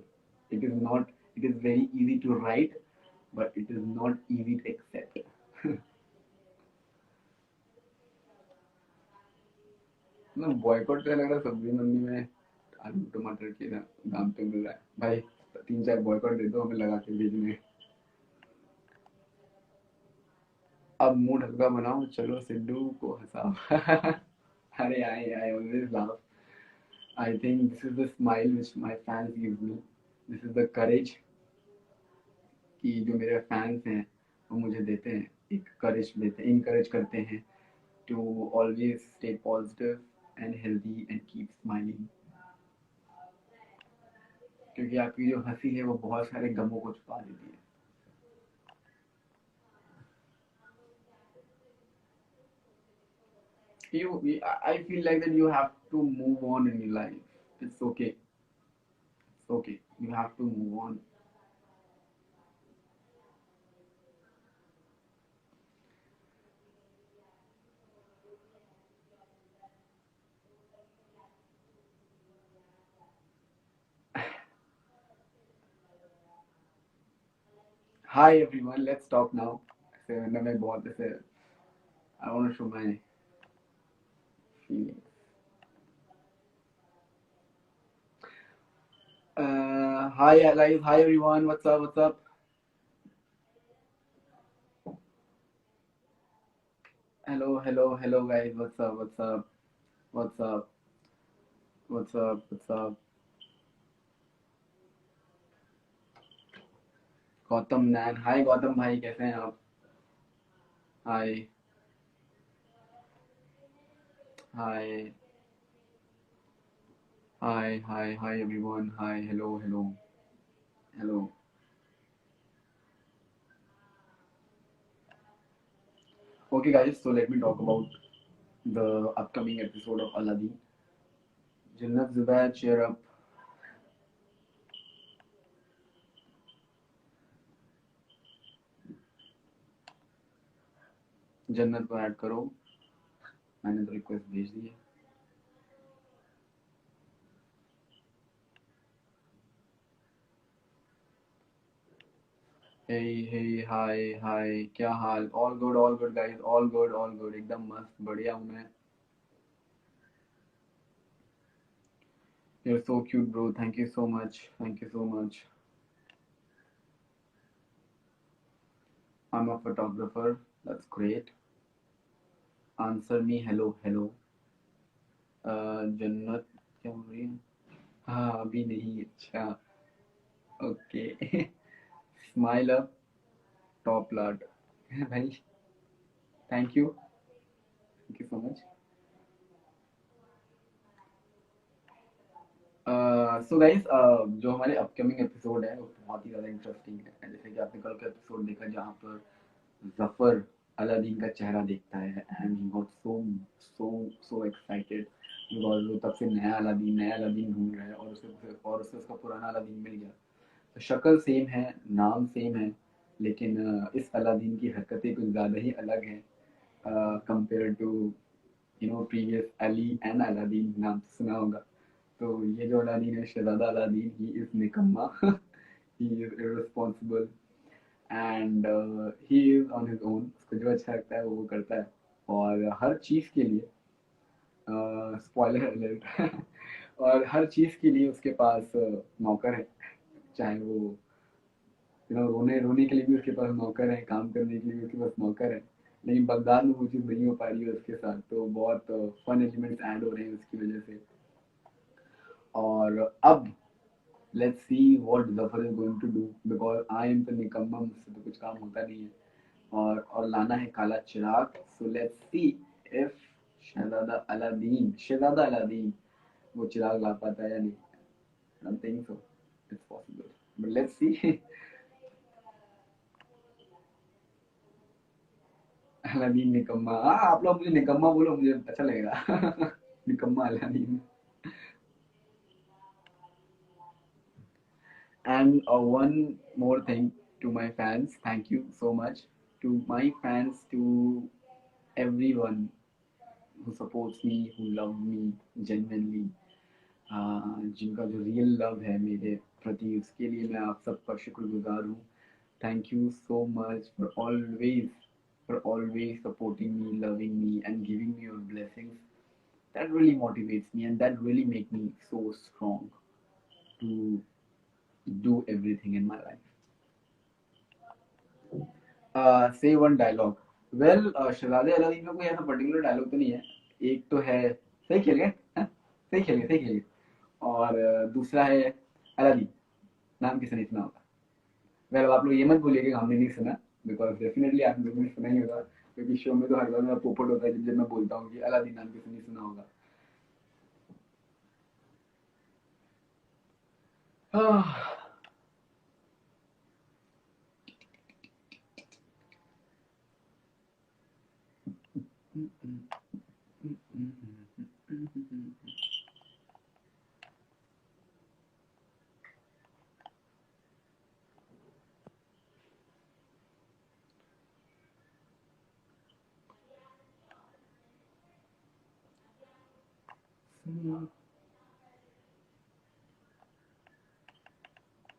It is not. It is very easy to write, but it is not easy to accept. ना boycott का लग रहा है सब्जी मंडी में आलू टमाटर के दाम पे मिल रहा है भाई, 3-4 बॉयकॉट दे दो हमें लगा के भेजने। अब मूड हल्का बनाओ, चलो सिद्धू को हंसाओ। अरे I always laugh. I think this is the smile which my fans give me. This is the courage कि जो मेरे फैंस हैं वो मुझे देते हैं, एक करेज देते हैं, इनकरेज करते हैं to always stay positive and healthy and keep smiling. क्योंकि आपकी जो हंसी है वो बहुत सारे गमों को छुपा देती है। I feel like that you have to move on in your life. It's okay. It's okay. You have to move on. Hi everyone, let's talk now. ऐसे मतलब मैं बहुत ऐसे I want to show my feelings. Hi guys, hi everyone. What's up? What's up? Hello guys. What's up? What's up? What's up? What's up? What's up? Gautam नैन, हाय गौतम भाई, कैसे हैं आप? Hi hi hi hi hi everyone, hi, hello hello hello. Okay guys, so let me talk about the upcoming episode of Aladdin. Jannat Zubair, cheer up. जन्नत को add करो, मैंने तो request भेज दी है. हे हाय हाय, क्या हाल? All good guys, all good, एकदम मस्त, बढ़िया हूँ मैं. You're so cute bro, thank you so much, thank you so much. I'm a photographer, that's great. Answer me, hello hello. जन्नत क्या हो रही है? हाँ अभी नहीं, अच्छा ओके. स्माइल अप, टॉप लाट. भाई thank you so much. So guys, जो हमारे अपकमिंग एपिसोड है वो बहुत ही ज़्यादा इंटरेस्टिंग है. जैसे कि आपने कल का एपिसोड देखा जहाँ पर जफर अलादीन का चेहरा देखता है and he got so so so excited because वो तब से नया अलादीन ढूंढ रहा है और उसे उसका पुराना अलादीन मिल गया. तो शक्ल सेम है, नाम सेम है, लेकिन इस अलादीन की हरकतें कुछ ज़्यादा ही अलग हैं compare to previously and Aladdin. नाम तो सुना होगा. तो ये जो अलादीन है, शहजादा अलादीन, ही इज निकम्मा. He is irresponsible and he is on his own. उसको जो अच्छा लगता है वो करता है और हर चीज़ के लिए स्पॉइलर अलर्ट. और हर चीज़ के लिए उसके पास नौकर है. चाहे वो रोने रोने के लिए भी उसके पास नौकर है, काम करने के लिए भी उसके पास नौकर है. लेकिन बगदाद में वो चीज़ नहीं हो पा रही है उसके साथ, तो बहुत फन एलिमेंट्स ऐड हो रहे हैं उसकी वजह से. और अब let's see what Zafar is going to do because I am the निकम्मा, मुझसे तो कुछ काम होता नहीं है. और लाना है काला चिराग. सो लेट्स सी इफ शहजादा अलादीन वो चिराग ला पाता है या नहीं. I don't think so it's possible, but let's see. Aladdin निकम्मा, हाँ आप लोग मुझे निकम्मा बोलो, मुझे अच्छा लगेगा. निकम्मा Aladdin. And one more thing to my fans, thank you so much to my fans, to everyone who supports me, who love me genuinely. जिनका जो रियल लव है मेरे प्रति, उसके लिए मैं आप सबका शुक्रगुजार हूँ. Thank you so much for always supporting me, loving me, and giving me your blessings. That really motivates me, and that really make me so strong to do everything in my life. Say one dialogue. Well, शहजादे Aladdin में कोई ऐसा particular dialogue तो नहीं है. एक तो है सही खेल गए, हाँ? सही खेल गए. और दूसरा है अलादीन, नाम किसी ने सुना होगा. वेल आप लोग ये मत बोलिए कि हमने नहीं सुना, बिकॉज डेफिनेटली आप लोगों ने सुना ही होगा, क्योंकि शो में तो हर बार मेरा पोपट होता है जब मैं बोलता हूँ कि अलादीन नाम किसी ने सुना होगा.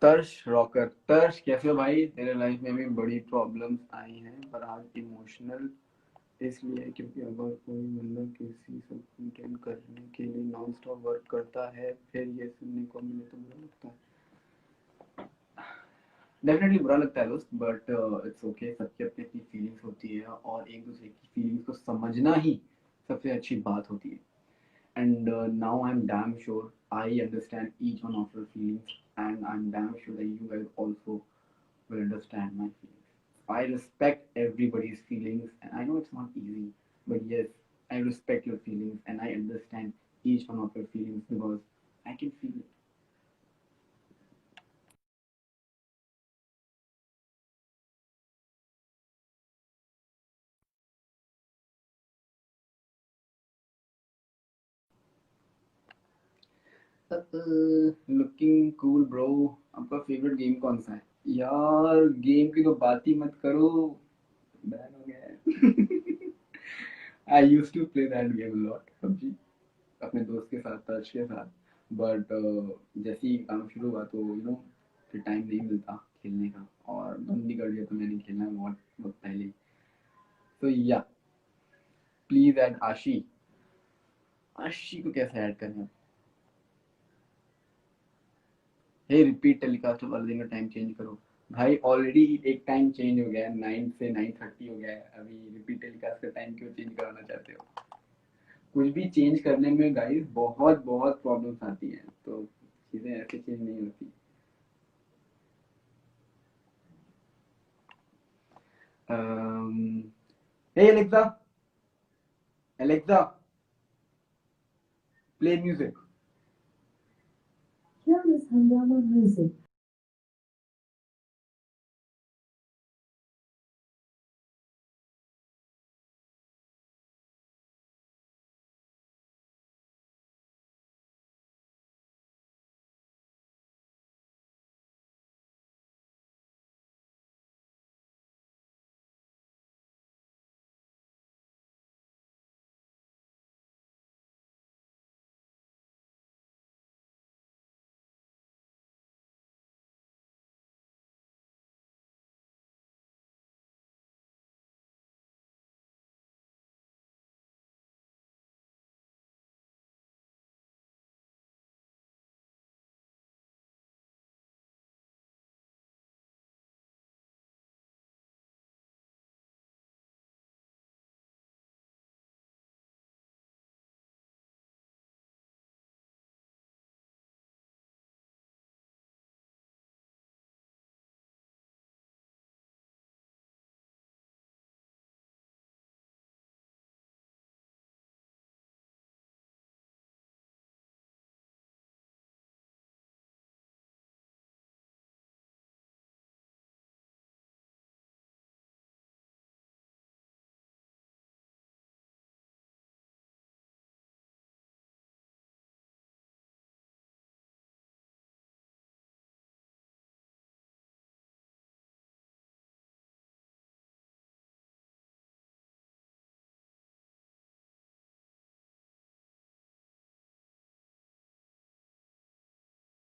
तर्श रॉकर, तर्श कैसे हो भाई? तेरे लाइफ में भी बड़ी प्रॉब्लम्स आई हैं पर आज इमोशनल इसलिए क्योंकि अगर कोई बंदा किसी से कंटेंट करने के लिए नॉन स्टॉप वर्क करता है फिर ये सुनने को मिले तो बुरा लगता है. डेफिनेटली बुरा लगता है दोस्त, बट इट्स ओके. सबकी अपनी अपनी फीलिंग्स होती है और एक दूसरे की फीलिंग्स को समझना ही सबसे अच्छी बात होती है. And now I'm damn sure I understand each one of your feelings, and I'm damn sure that you guys also will understand my feelings. I respect everybody's feelings, and I know it's not easy, but yes, I respect your feelings and I understand each one of your feelings because I can feel it. Looking cool bro. आपका favourite game कौन सा है? यार game की तो बात ही मत करो, बैन हो गया है। I use to play that game lot PUBG, अपने दोस्त के साथ, तर्श के साथ। बट जैसे ही काम शुरू हुआ तो फिर टाइम नहीं मिलता खेलने का, और बंद भी कर दिया तो मैंने खेलना बहुत बहुत पहले। तो या प्लीज ऐड आशी। आशी को कैसे ऐड करना? हे रिपीट टेलीकास्ट वाले दिन का टाइम चेंज करो। भाई ऑलरेडी एक टाइम चेंज हो गया है, 9 से 9:30 हो गया है, अभी रिपीट टेलीकास्ट का टाइम क्यों चेंज कराना चाहते हो? कुछ भी चेंज करने में गाइस बहुत बहुत प्रॉब्लम्स आती हैं, तो चीजें ऐसे चेंज नहीं होती। Hey Alexa, Alexa play music. Here is Hangama Music.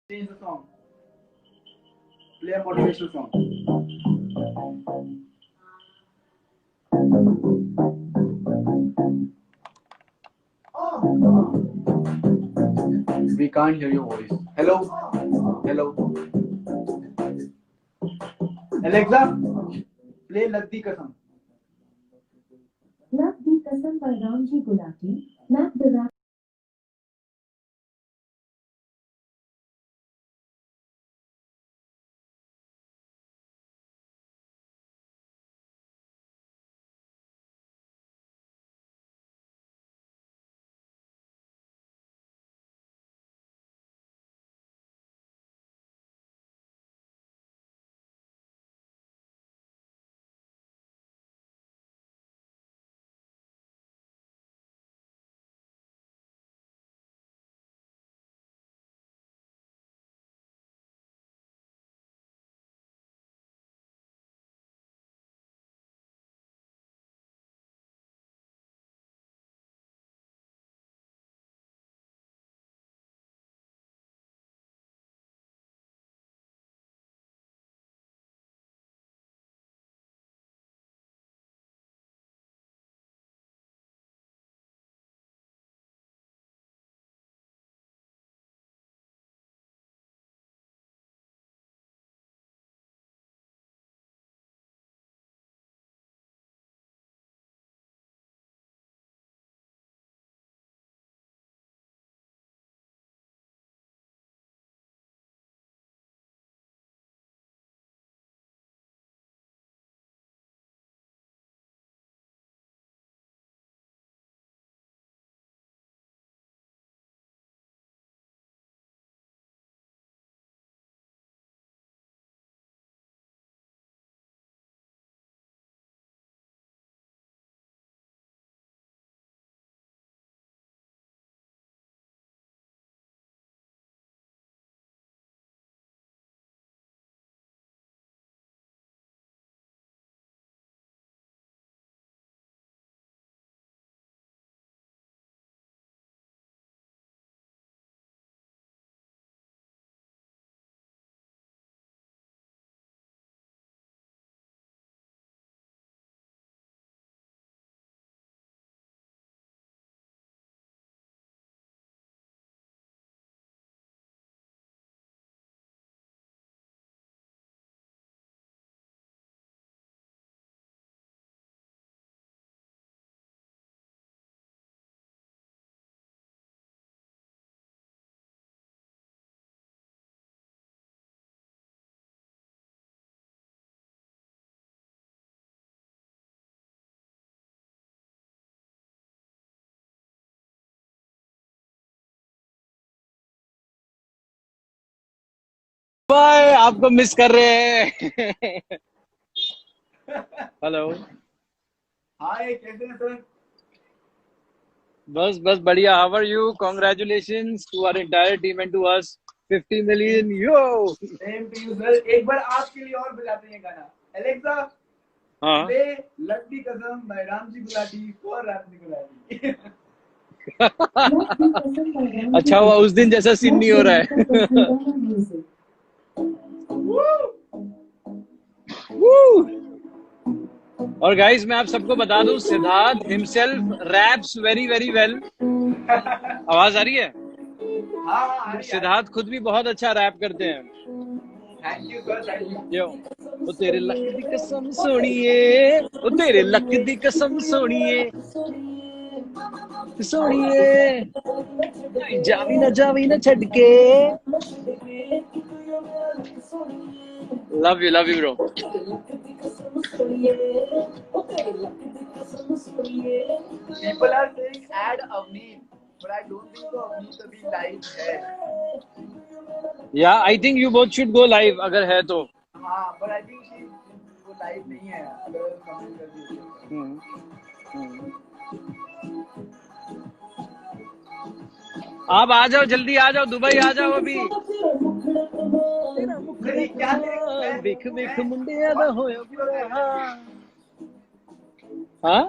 Change the song. Play a motivational song. We can't hear your voice. Hello? Hello? Alexa, play Laddi Kasam. Love the Kasam by Ramji Gulati. Love the bye, आपको miss कर रहे हैं। Hello. हाय, कैसे हैं sir? बस बस बढ़िया। How are you? Congratulations to our entire team and to us. 50 million yo. Same to you sir. एक बार आपके लिए और बजाते हैं गाना। एलेक्सा, हाँ। प्ले लक दी कसम बाय रामजी गुलाटी फॉर रामजी गुलाटी। अच्छा हुआ उस दिन जैसा सीन नहीं हो रहा है। और गाइस मैं आप सबको बता दूं, Siddharth himself raps very very well. आवाज आ रही है? हाँ हाँ, आ रही है। सिद्धार्थ खुद भी बहुत अच्छा रैप करते हैं। Thank you sir, thank you. Yo, ओ तेरे लक दी कसम सोनिए, ओ तेरे लक दी कसम सोनिए, सोनिए जावी ना छड़ के। Love you bro. People are saying add Avneet, but I don't think so. Avneet अभी live है। या I think you both should go live अगर है तो। हाँ, but I think वो live नहीं है। अगर comment कर दीजिए। हम्म, हम्म। आप आ जाओ, जल्दी आ जाओ, दुबई आ जाओ अभी। तेरा मुखड़ा नहीं, क्या कमाल, देख देख मुंडिया दा होया बुरा हाल। हाँ,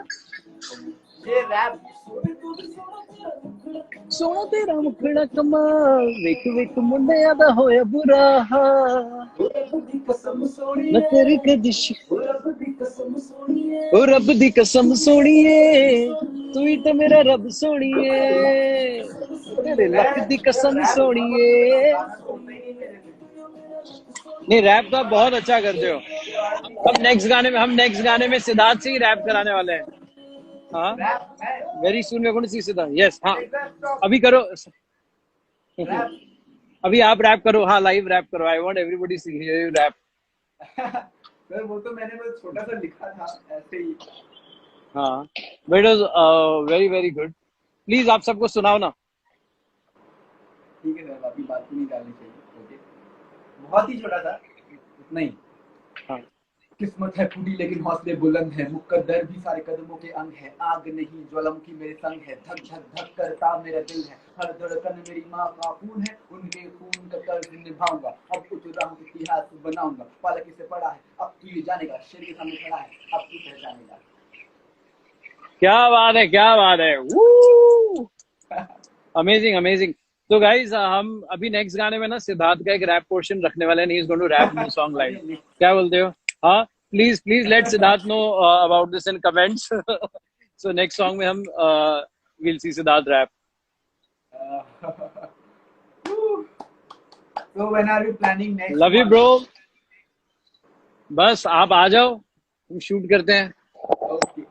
ये रैप सोना तेरा मुखड़ा कमाल, देख देख मुंडिया दा होया बुरा हाल। कसम सोनी मैं तेरी कदिश, ओ रब दी कसम सोनिए, तू ही तो मेरा रब सोनिए, तेरे लक दी कसम सोनिए। नहीं, रैप तो आप बहुत अच्छा करते हो। हम नेक्स्ट गाने में सिद्धार्थ से ही रैप कराने वाले हैं। हाँ, very soon we going to see Siddharth. Yes, हाँ, अभी करो। अभी आप रैप करो। हाँ, लाइव रैप करो। I want everybody to hear you rap. Sir वो तो मैंने बस छोटा सा लिखा था ऐसे ही। हाँ, but it was very very good. Please आप सबको सुनाओ ना। ठीक है सर, अभी बात नहीं डालनी चाहिए। ओके, बहुत ही छोटा था, उतना ही। हाँ, किस्मत है फूटी लेकिन हौसले बुलंद है, मुकद्दर भी सारे कदमों के अंग है, आग नहीं ज्वालामुखी मेरे संग है, धक धक धक करता मेरा दिल है, हर धड़कन मेरी माँ का खून है, उनके खून का कर्ज निभाऊंगा, अब उस राह इतिहास बनाऊंगा, पालक इसे पड़ा है, अब तू ये जानेगा, शेर के सामने खड़ा है, अब तू पहचानेगा। क्या बात है, क्या बात है। Amazing amazing. तो गाइज हम अभी नेक्स्ट गाने में ना सिद्धार्थ का एक रैप पोर्शन रखने वाले हैं। He is going to rap new song live. क्या बोलते हो? हाँ, please please let Siddharth know about this in comments. So next song में हम will see Siddharth rap. So when are you planning next love you one? Bro. बस आप आ जाओ, हम शूट करते हैं। Okay.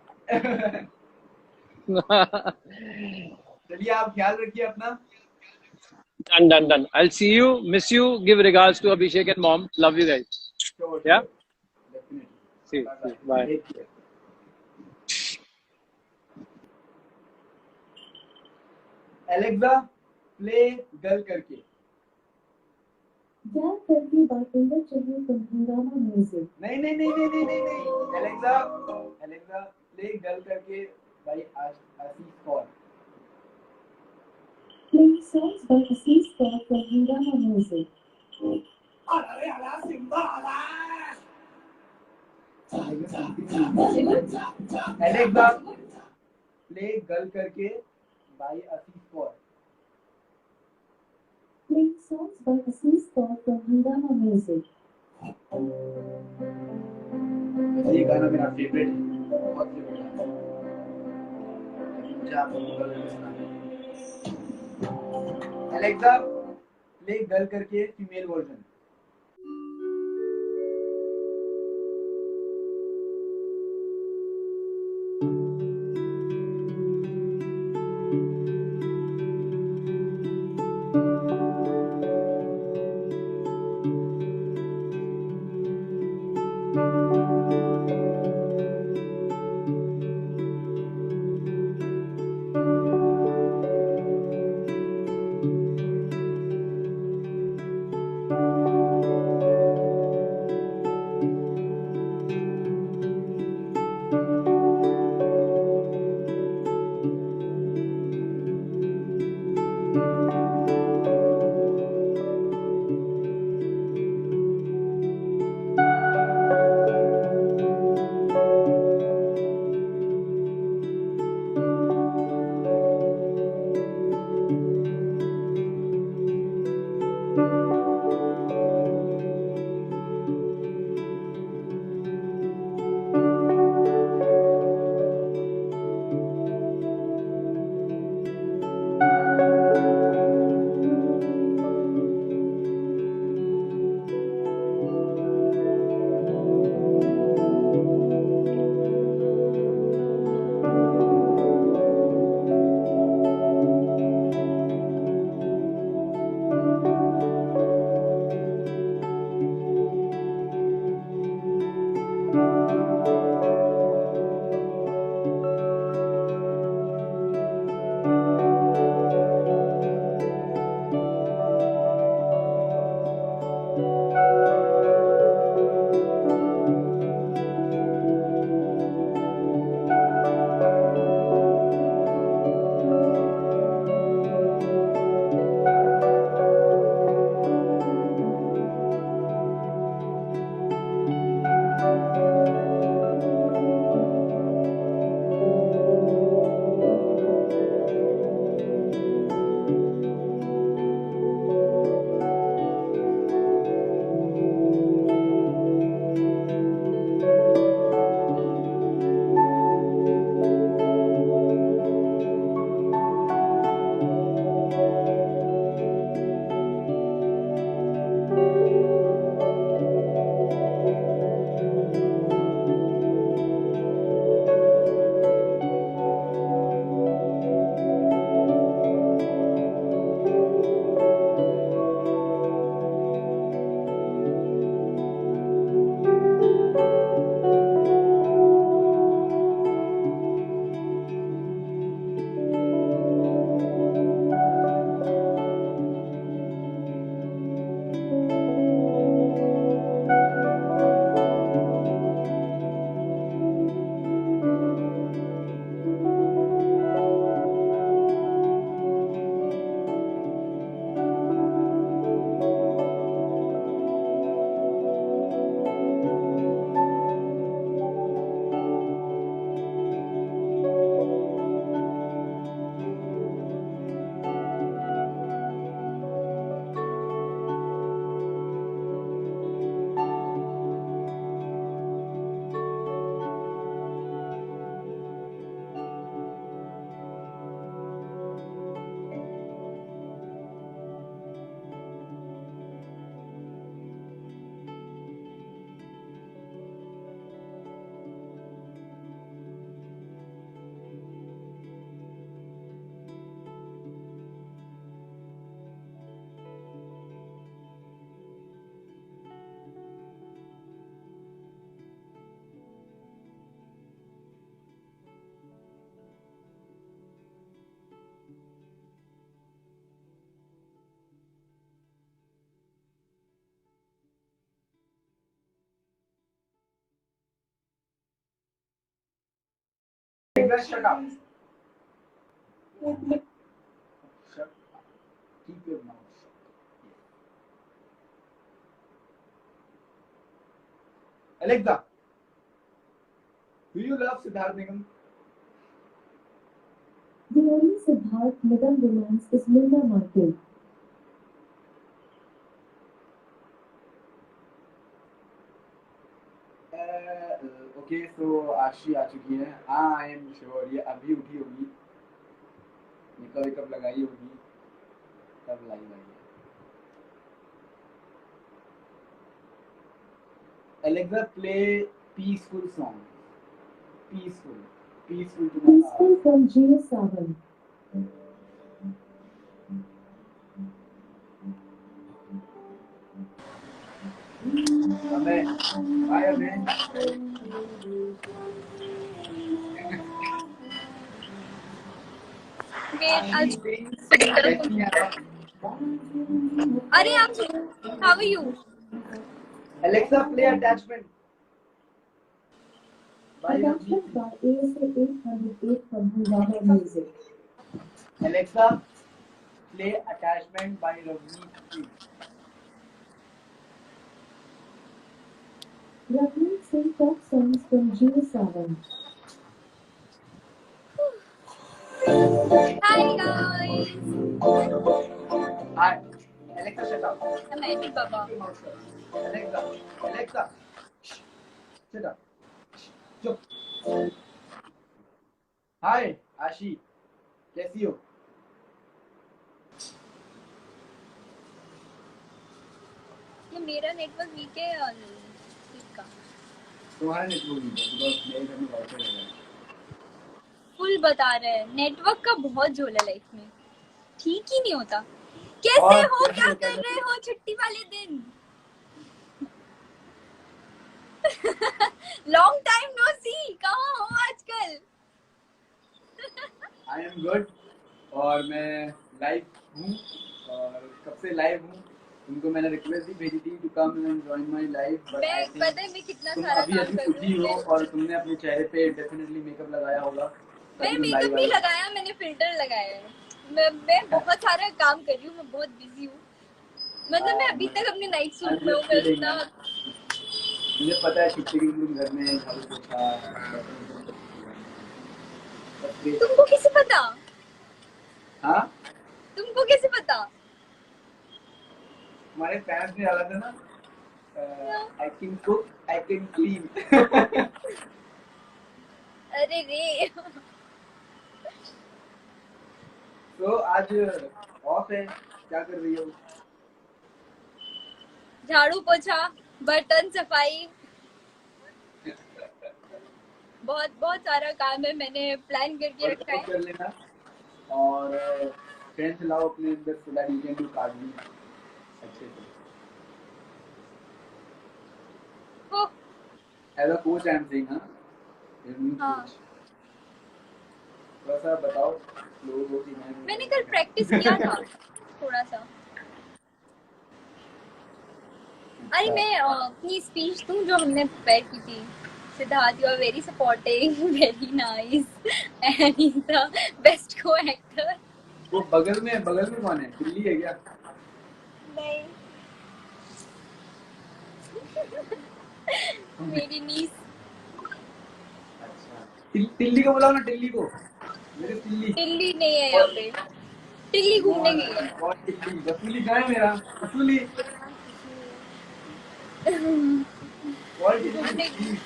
चलिए, आप ख्याल रखिए अपना। Done, done, done. I'll see you. Miss you. Give regards to Abhishek and mom. Love you guys. Sure, Yeah. definitely. See you. Bye. Take care. Alexa, play गल करके। गैर करके बातें चाहिए तुम हंगामा म्यूजिक। नहीं नहीं नहीं नहीं नहीं नहीं नहीं। एलेक्सा प्ले गल करके भाई आशीष Kaur. Playing songs by Assis Kaur from Hungama Music. अरे अरे सिंबा एलेक्सा प्ले गल करके भाई आशीष Kaur. Playing songs by Assis Kaur from Hungama Music. ये गाना मेरा फेवरेट है, बहुत फेवरेट है। मुझे आपको गल करके सुनाना है। एलेक्सा प्ले गल करके female version. Alexa, shut up. Shut up. Keep your mouth shut. Alexa, do you love Siddharth Nigam? The only Siddharth Nigam romance is Linda Markey. Okay so आशी आ चुकी है. हाँ आई एम श्योर ये अभी उठी होगी, मेकअप लगाई होगी, तब लाइव आई है. Alexa, play peaceful song. Peaceful to my heart. Peaceful from G.S. Savan. Amen. Bye, Amen. Wait, I'll कैसी हैं आप? अरे आप how are you? Alexa, play Attachment. Bye, Attachment by ASA 808 from Hungama Music. Alexa, play Attachment by Ravneet Singh. Ravneet Singh top songs from G.S. Savan. Hi guys. Hi. Alexa, shut up. I'm Eddie Baba. Alexa, shut up. Chup. Hi, आशी, कैसी हो? ये मेरा network weak है और इसका तुम्हारा network नहीं है, बिकॉज़ मेरे घर में वाईफाई लगा है. फुल बता रहे हैं. नेटवर्क का बहुत झोल है लाइफ में, ठीक ही नहीं होता. कैसे और हो, कैसे क्या हो, कर रहे हो छुट्टी वाले दिन? लॉन्ग टाइम नो सी, कहाँ हो आजकल? आई एम गुड और मैं लाइव हूँ और कब से लाइव हूँ. तुमको मैंने रिक्वेस्ट भी भेजी थी to come and join my live, but I मैं पता है मैं कितना तुम सारा अभी काम अभी कर उठी रही हो हूँ. और तुमने अपने चेहरे पे डेफिनेटली मेकअप लगाया होगा. मैं मेकअप नहीं लगाया, मैंने फिल्टर लगाया है. मैं बहुत सारा काम कर रही हूँ, मैं बहुत बिजी हूँ. मतलब मैं अभी तक अपने नाइट सूट में हूँ. मैं इतना मुझे पता है छुट्टी के दिन घर में झाड़ू पोछा. तुमको कैसे पता? हाँ, तुमको कैसे पता? हमारे फैंस ने डाला था ना, I can cook, I can clean. अरे रे. तो आज ऑफ है, क्या कर रही हो? झाड़ू पोछा, बर्तन सफाई, बहुत बहुत सारा काम है. मैंने प्लान करके रखा है. कर लेना और फ्रेंड्स लाओ अपने अंदर so that you can do cardio अच्छे से. Oh, as a coach I am saying. हाँ, थोड़ा सा बताओ लोगों को कि मैंने कल प्रैक्टिस किया था थोड़ा सा. अरे मैं अपनी स्पीच दूं जो हमने प्रिपेयर की थी. Siddharth, you are very supporting, very nice and he is the best co actor. वो बगल में कौन है? दिल्ली है क्या? नहीं. मेरी नीस. अच्छा, टिल्ली को बुलाओ ना, टिल्ली को. मेरे टिल्ली. टिल्ली नहीं है यहाँ पे. टिल्ली घूमने गई है. और टिल्ली वसूली कहाँ है मेरा? वसूली और घूमने टिल्ली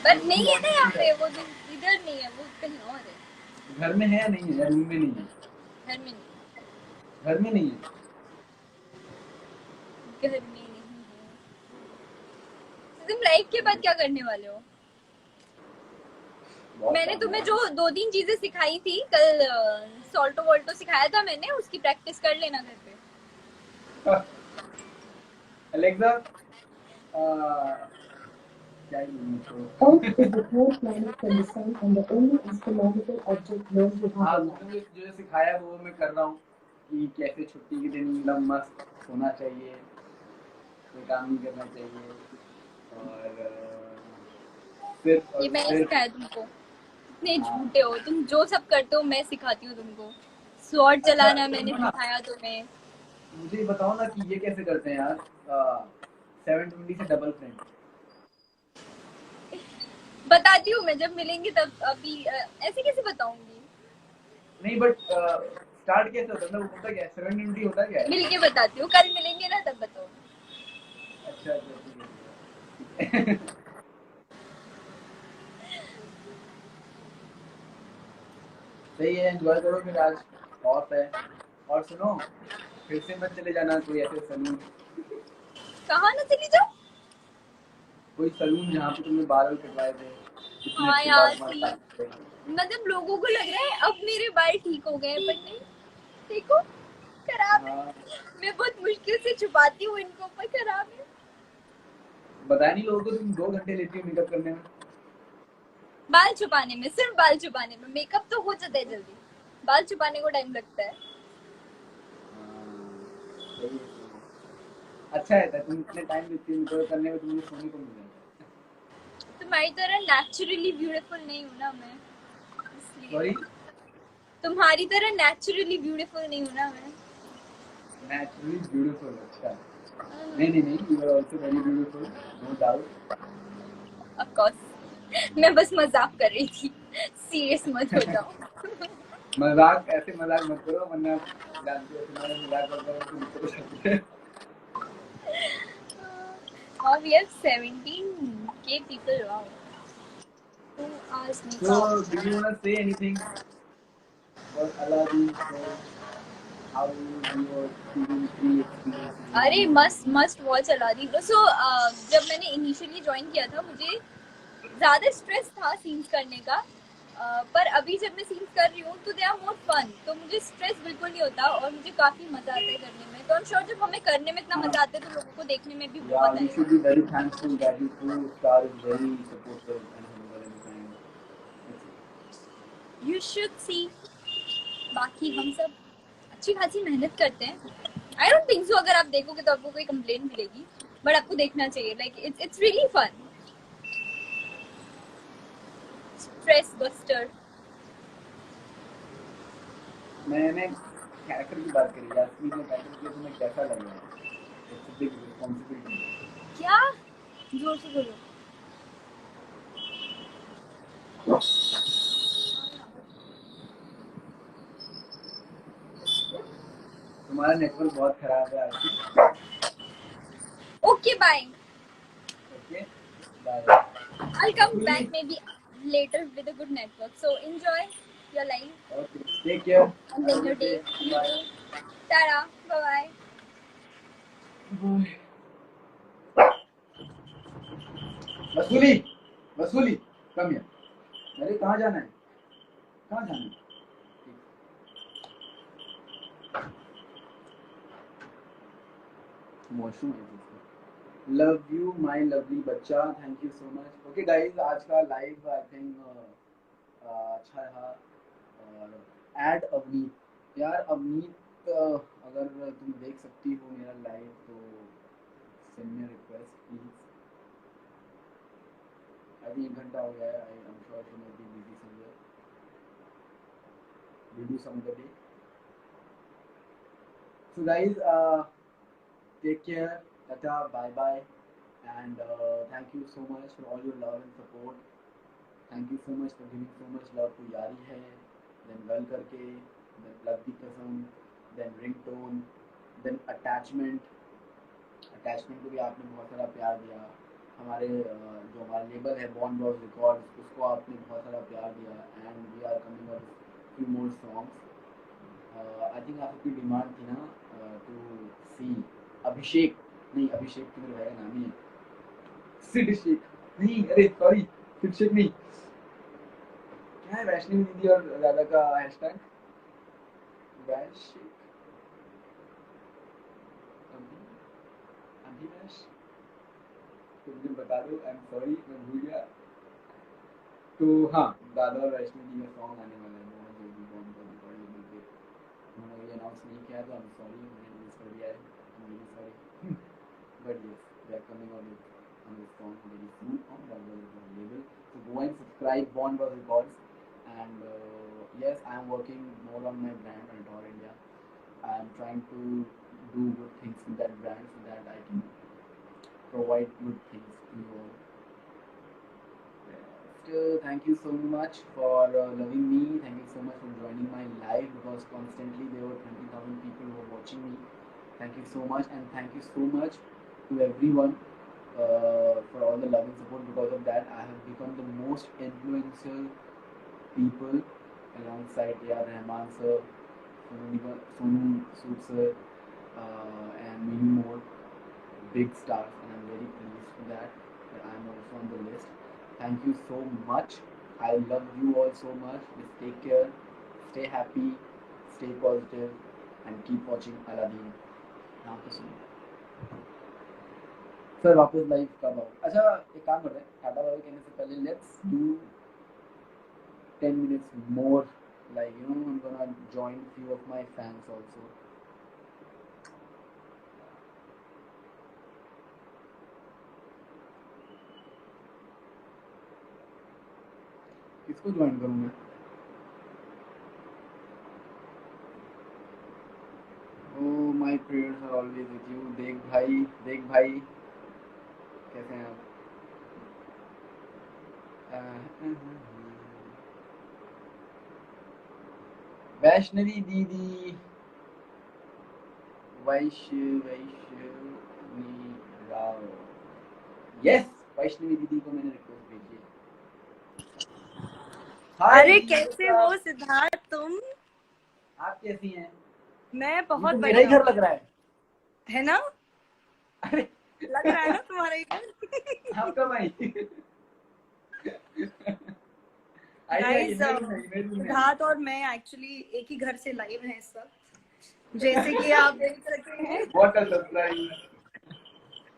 बट नहीं है ना यहाँ पे. वो इधर नहीं है, वो कहीं और है. घर में है या नहीं है? रूम में नहीं है? घर में नहीं. घर में नहीं है. घर में नहीं है. तुम लाइव के बाद क्या करने वाले हो? मैंने तुम्हें जो 2-3 चीजें सिखाई थी कल, सॉल्टो वोल्टो सिखाया था मैंने, उसकी प्रैक्टिस कर लेना घर पे. अलेक्सा, क्या Earth is the third planet from the sun and the only astronomical object known to have a life. तुमने जो सिखाया वो मैं कर रहा हूँ कि कैसे छुट्टी के दिन एकदम मस्त सोना चाहिए, कोई काम नहीं करना चाहिए और ये मैंने सिखाया तुमको. इतने झूठे हो तुम, जो सब करते हो मैं सिखाती हूँ तुमको। स्वॉर्ड अच्छा, चलाना मैंने सुनो ना, सिखाया तुम्हें। मुझे बताओ ना कि ये कैसे करते हैं यार, 720 से डबल फ्रेंड। बताती हूँ मैं जब मिलेंगे तब, अभी ऐसे कैसे बताऊंगी? नहीं बट स्टार्ट कैसे होता है, मतलब होता क्या है, 720 होता क्या है? मिल के बताती हूँ, कल मिलेंगे ना तब बताऊंगी। अच्छा अच्छा, ठीक है ठीक है। सही है, एंजॉय करो फिर आज, ऑफ है। और सुनो, फिर से मत चले जाना कोई ऐसे सलून, कहाँ ना चली जाओ? कोई सलून जहाँ पे तुमने बाल कटवाए थे, इतने हाँ अच्छे बाल यार तुम्हारे सी, काटे थे। मतलब लोगों को लग रहा है अब मेरे बाल ठीक हो गए, पर नहीं। देखो, खराब है। हाँ, मैं बहुत मुश्किल से छुपाती हूँ इनको, पर खराब है। बताया नहीं लोगों को तुम 2 घंटे लेती हो मेकअप करने में। बाल छुपाने में, सिर्फ बाल छुपाने में, मेकअप तो हो जाता है जल्दी, बाल छुपाने को टाइम लगता है। हाँ, सही है सही है। अच्छा है था, तुम इतने टाइम देती हो मेकअप करने में, तुमको सोने को मिल जाता है। तुम्हारी तरह नेचुरली ब्यूटीफुल नहीं हूँ ना मैं, इसलिए। सॉरी, तुम्हारी तरह नेचुरली ब्यूटीफुल नहीं हूँ ना मैं। नेचुरली ब्यूटीफुल, अच्छा। नहीं नहीं नहीं, you are also very beautiful, no doubt. Of course, मैं बस मजाक कर रही थी, सीरियस मत हो जाओ। मजाक, ऐसे मजाक मत करो वरना जानते हो तुम्हारे मजाक वगैरह तो गुस्से हो जाते हैं। Wow, we have 17K people. Wow. Who asked me? So do you want to say anything about Aladdin show? How was your season 3 experience in अरे Aladdin? Must must watch Aladdin. So जब मैंने initially join किया था, मुझे ज़्यादा stress था scenes करने का। पर अभी जब मैं सीन्स कर रही हूँ तो दे आर मोर फन, तो मुझे स्ट्रेस बिल्कुल नहीं होता और मुझे काफ़ी मज़ा आता है करने में। तो आई एम श्योर जब हमें करने में इतना मज़ा आता है तो लोगों को देखने में भी Yeah, बहुत we आएगा। should be very thankful that your co-star is very supportive and humble and kind. That's it. You should see. बाकी हम सब अच्छी खासी मेहनत करते हैं। आई डोंट थिंक सो अगर आप देखोगे तो आपको कोई कंप्लेन मिलेगी, बट आपको देखना चाहिए। Like it's really fun, stress buster. मैंने कैरेक्टर की बात करी, यास्मीन ने टाइटल किया, तुम्हें कैसा लग रहा है? It's a big responsibility. क्या? जोर से बोलो। तुम्हारा नेटवर्क बहुत खराब है Aarti. Okay bye. Okay, bye. I'll come वसूली। back maybe later with a good network. So enjoy your life okay, take care, and have a then your good day, day. You bye too. Tara. Bye bye. Bye. वसूली, वसूली, come here. अरे कहाँ जाना है, कहाँ जाना है? Washroom है जिसका। लव यू माय लवली बच्चा, thank you so much. Okay guys, आज का लाइव आई थिंक अच्छा रहा। और एड अवनीत, यार अवनीत, अगर तुम देख सकती हो मेरा लाइव तो सेंड मी रिक्वेस्ट प्लीज। अभी 1 घंटा हो गया है, I am sure she might be busy somewhere, we do some the day. So guys, take care, tata, bye bye, and thank you so much for all your love and support. Thank you so much for giving so much love to Yari Hai, then Gal Karke, then Love Di Kasam, then Ringtone, then Attachment। Attachment को भी आपने बहुत सारा प्यार दिया। हमारे जो हमारा लेबल है बॉन्ड बॉस रिकॉर्ड्स, उसको आपने बहुत सारा प्यार दिया। And we are coming up few more songs. I think आपकी डिमांड थी ना टू सी अभिषेक, नहीं अभिषेक तो मेरे भाई का नाम ही है, सिड शेख नहीं, अरे सॉरी, सिड शेख नहीं, क्या है वैष्णवी दीदी और दादा का हैशटैग, वैशिक अभी, अभिवैश, तो मुझे बता दो, आई एम सॉरी मैं भूल गया। तो हाँ, दादा और वैष्णवी जी का सॉन्ग आने वाला है, दोनों जो भी बॉन्ड को रिकॉर्ड लेवल पे उन्होंने ये अनाउंस नहीं किया, तो आई एम सॉरी, मैंने रिलीज कर दिया है, I am really sorry. But yes, they are coming out with another song very soon on Bond Bros Records label, so go and subscribe Bond Bros Records and yes, I am working more on my brand Adore India. I am trying to do good things with that brand so that I can provide good things to you all. Still, thank you so much for loving me. Thank you so much for joining my live, because constantly there were 20,000 people who were watching me. Thank you so much, and thank you so much to everyone for all the love and support. Because of that, I have become the most influential people alongside A.R. Rahman sir, Sonu Sood sir, and many more big stars, and I'm very pleased for that I'm also on the list. Thank you so much. I love you all so much. Just take care, stay happy, stay positive, and keep watching Aladdin. यहाँ पे सुनो sir, वापस live कब आओ? अच्छा, एक काम करते हैं, टाटा बाय कहने से पहले let's do 10 minutes more, like I'm gonna join few of my fans also. किसको ज्वाइन करूँ मैं? Oh, my prayers are always with you. देख भाई कैसे हैं आप? वैष्णवी दीदी, वैष्णवी राव, यस, वैष्णवी दीदी को मैंने रिक्वेस्ट भेजी है। हाय अरे दीदी, कैसे हो सिद्धार्थ तुम? आप कैसी हैं? मैं ये बहुत तो मेरा ही बढ़िया घर लग रहा है ना? अरे लग रहा है ना तुम्हारा ही घर? आप कब आई? गाइस, सिद्धार्थ और मैं एक्चुअली एक ही घर से लाइव हैं इस वक्त, जैसे कि आप देख सकते हैं। What a surprise.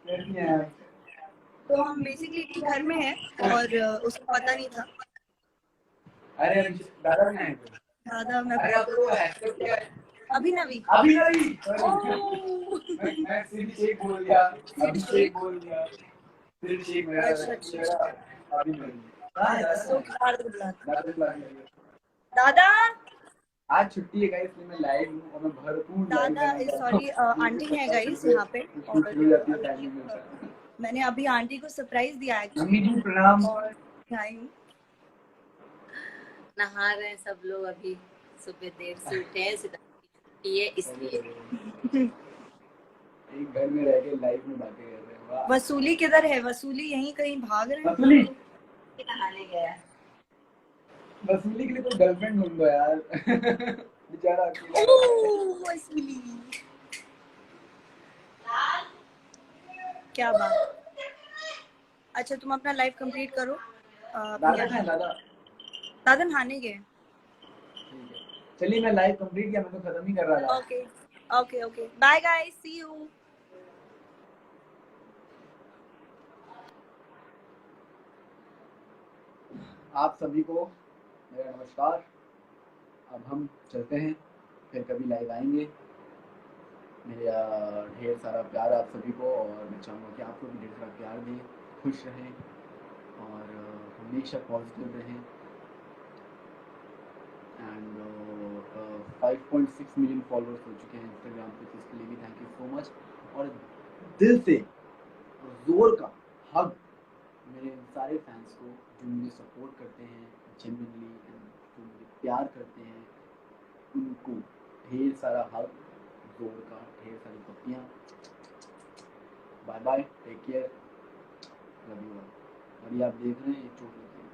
कैसी हैं आप? तो हम बेसिकली एक ही घर में हैं और उसको पता नहीं था। अरे दादा कहाँ है? दादा मैं अरे आप लोग हैशटैग क्या है? अभिनवी। मैं सिर्फ बोल दिया, अभिषेक बोल दिया, सिर्फ मेरा अभिनवी। दादा आज छुट्टी है गाइस, इसलिए मैं लाइव हूँ और मैं भरपूर दादा सॉरी आंटी है गाइस यहाँ पे, और मैंने अभी आंटी को सरप्राइज दिया मम्मी जी प्रणाम। और आई हूँ। नहा रहे हैं सब लोग, अभी सुबह देर से उठे हैं, सिद्धार्थ की छुट्टी है इसलिए। एक घर में रह के लाइव में बातें कर रहे हैं। वाह। वसूली किधर है? वसूली यहीं कहीं भाग रहे हैं। वसूली नहाने गया। वसूली के लिए तो गर्लफ्रेंड ढूंढ दो यार। बेचारा अकेला। वसूली क्या बात। अच्छा तुम अपना लाइव कंप्लीट करो। दादा है दादा? दादा नहाने गए। चलिए मैं लाइव कंप्लीट किया, मैं तो खत्म ही कर रहा था। Okay okay okay, bye guys, see you. आप सभी को मेरा नमस्कार। अब हम चलते हैं, फिर कभी लाइव आएंगे। मेरा ढेर सारा प्यार आप सभी को, और मैं चाहूँगा कि आपको भी ढेर सारा प्यार दें, खुश रहें और हमेशा पॉजिटिव रहें। एंड 5.6 मिलियन फॉलोअर्स हो चुके हैं इंस्टाग्राम पे, तो इसके लिए भी थैंक यू सो मच। और दिल से जोर का हग मेरे सारे फैंस को जो मुझे सपोर्ट करते हैं जेन्युइनली, जो मुझे प्यार करते हैं, उनको ढेर सारा हग, जोर का ढेर सारी पत्तियाँ। Bye bye, take care, love you all. अभी आप देख रहे हैं एक चोट लगी है,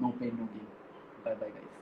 no pain no gain. Bye bye guys.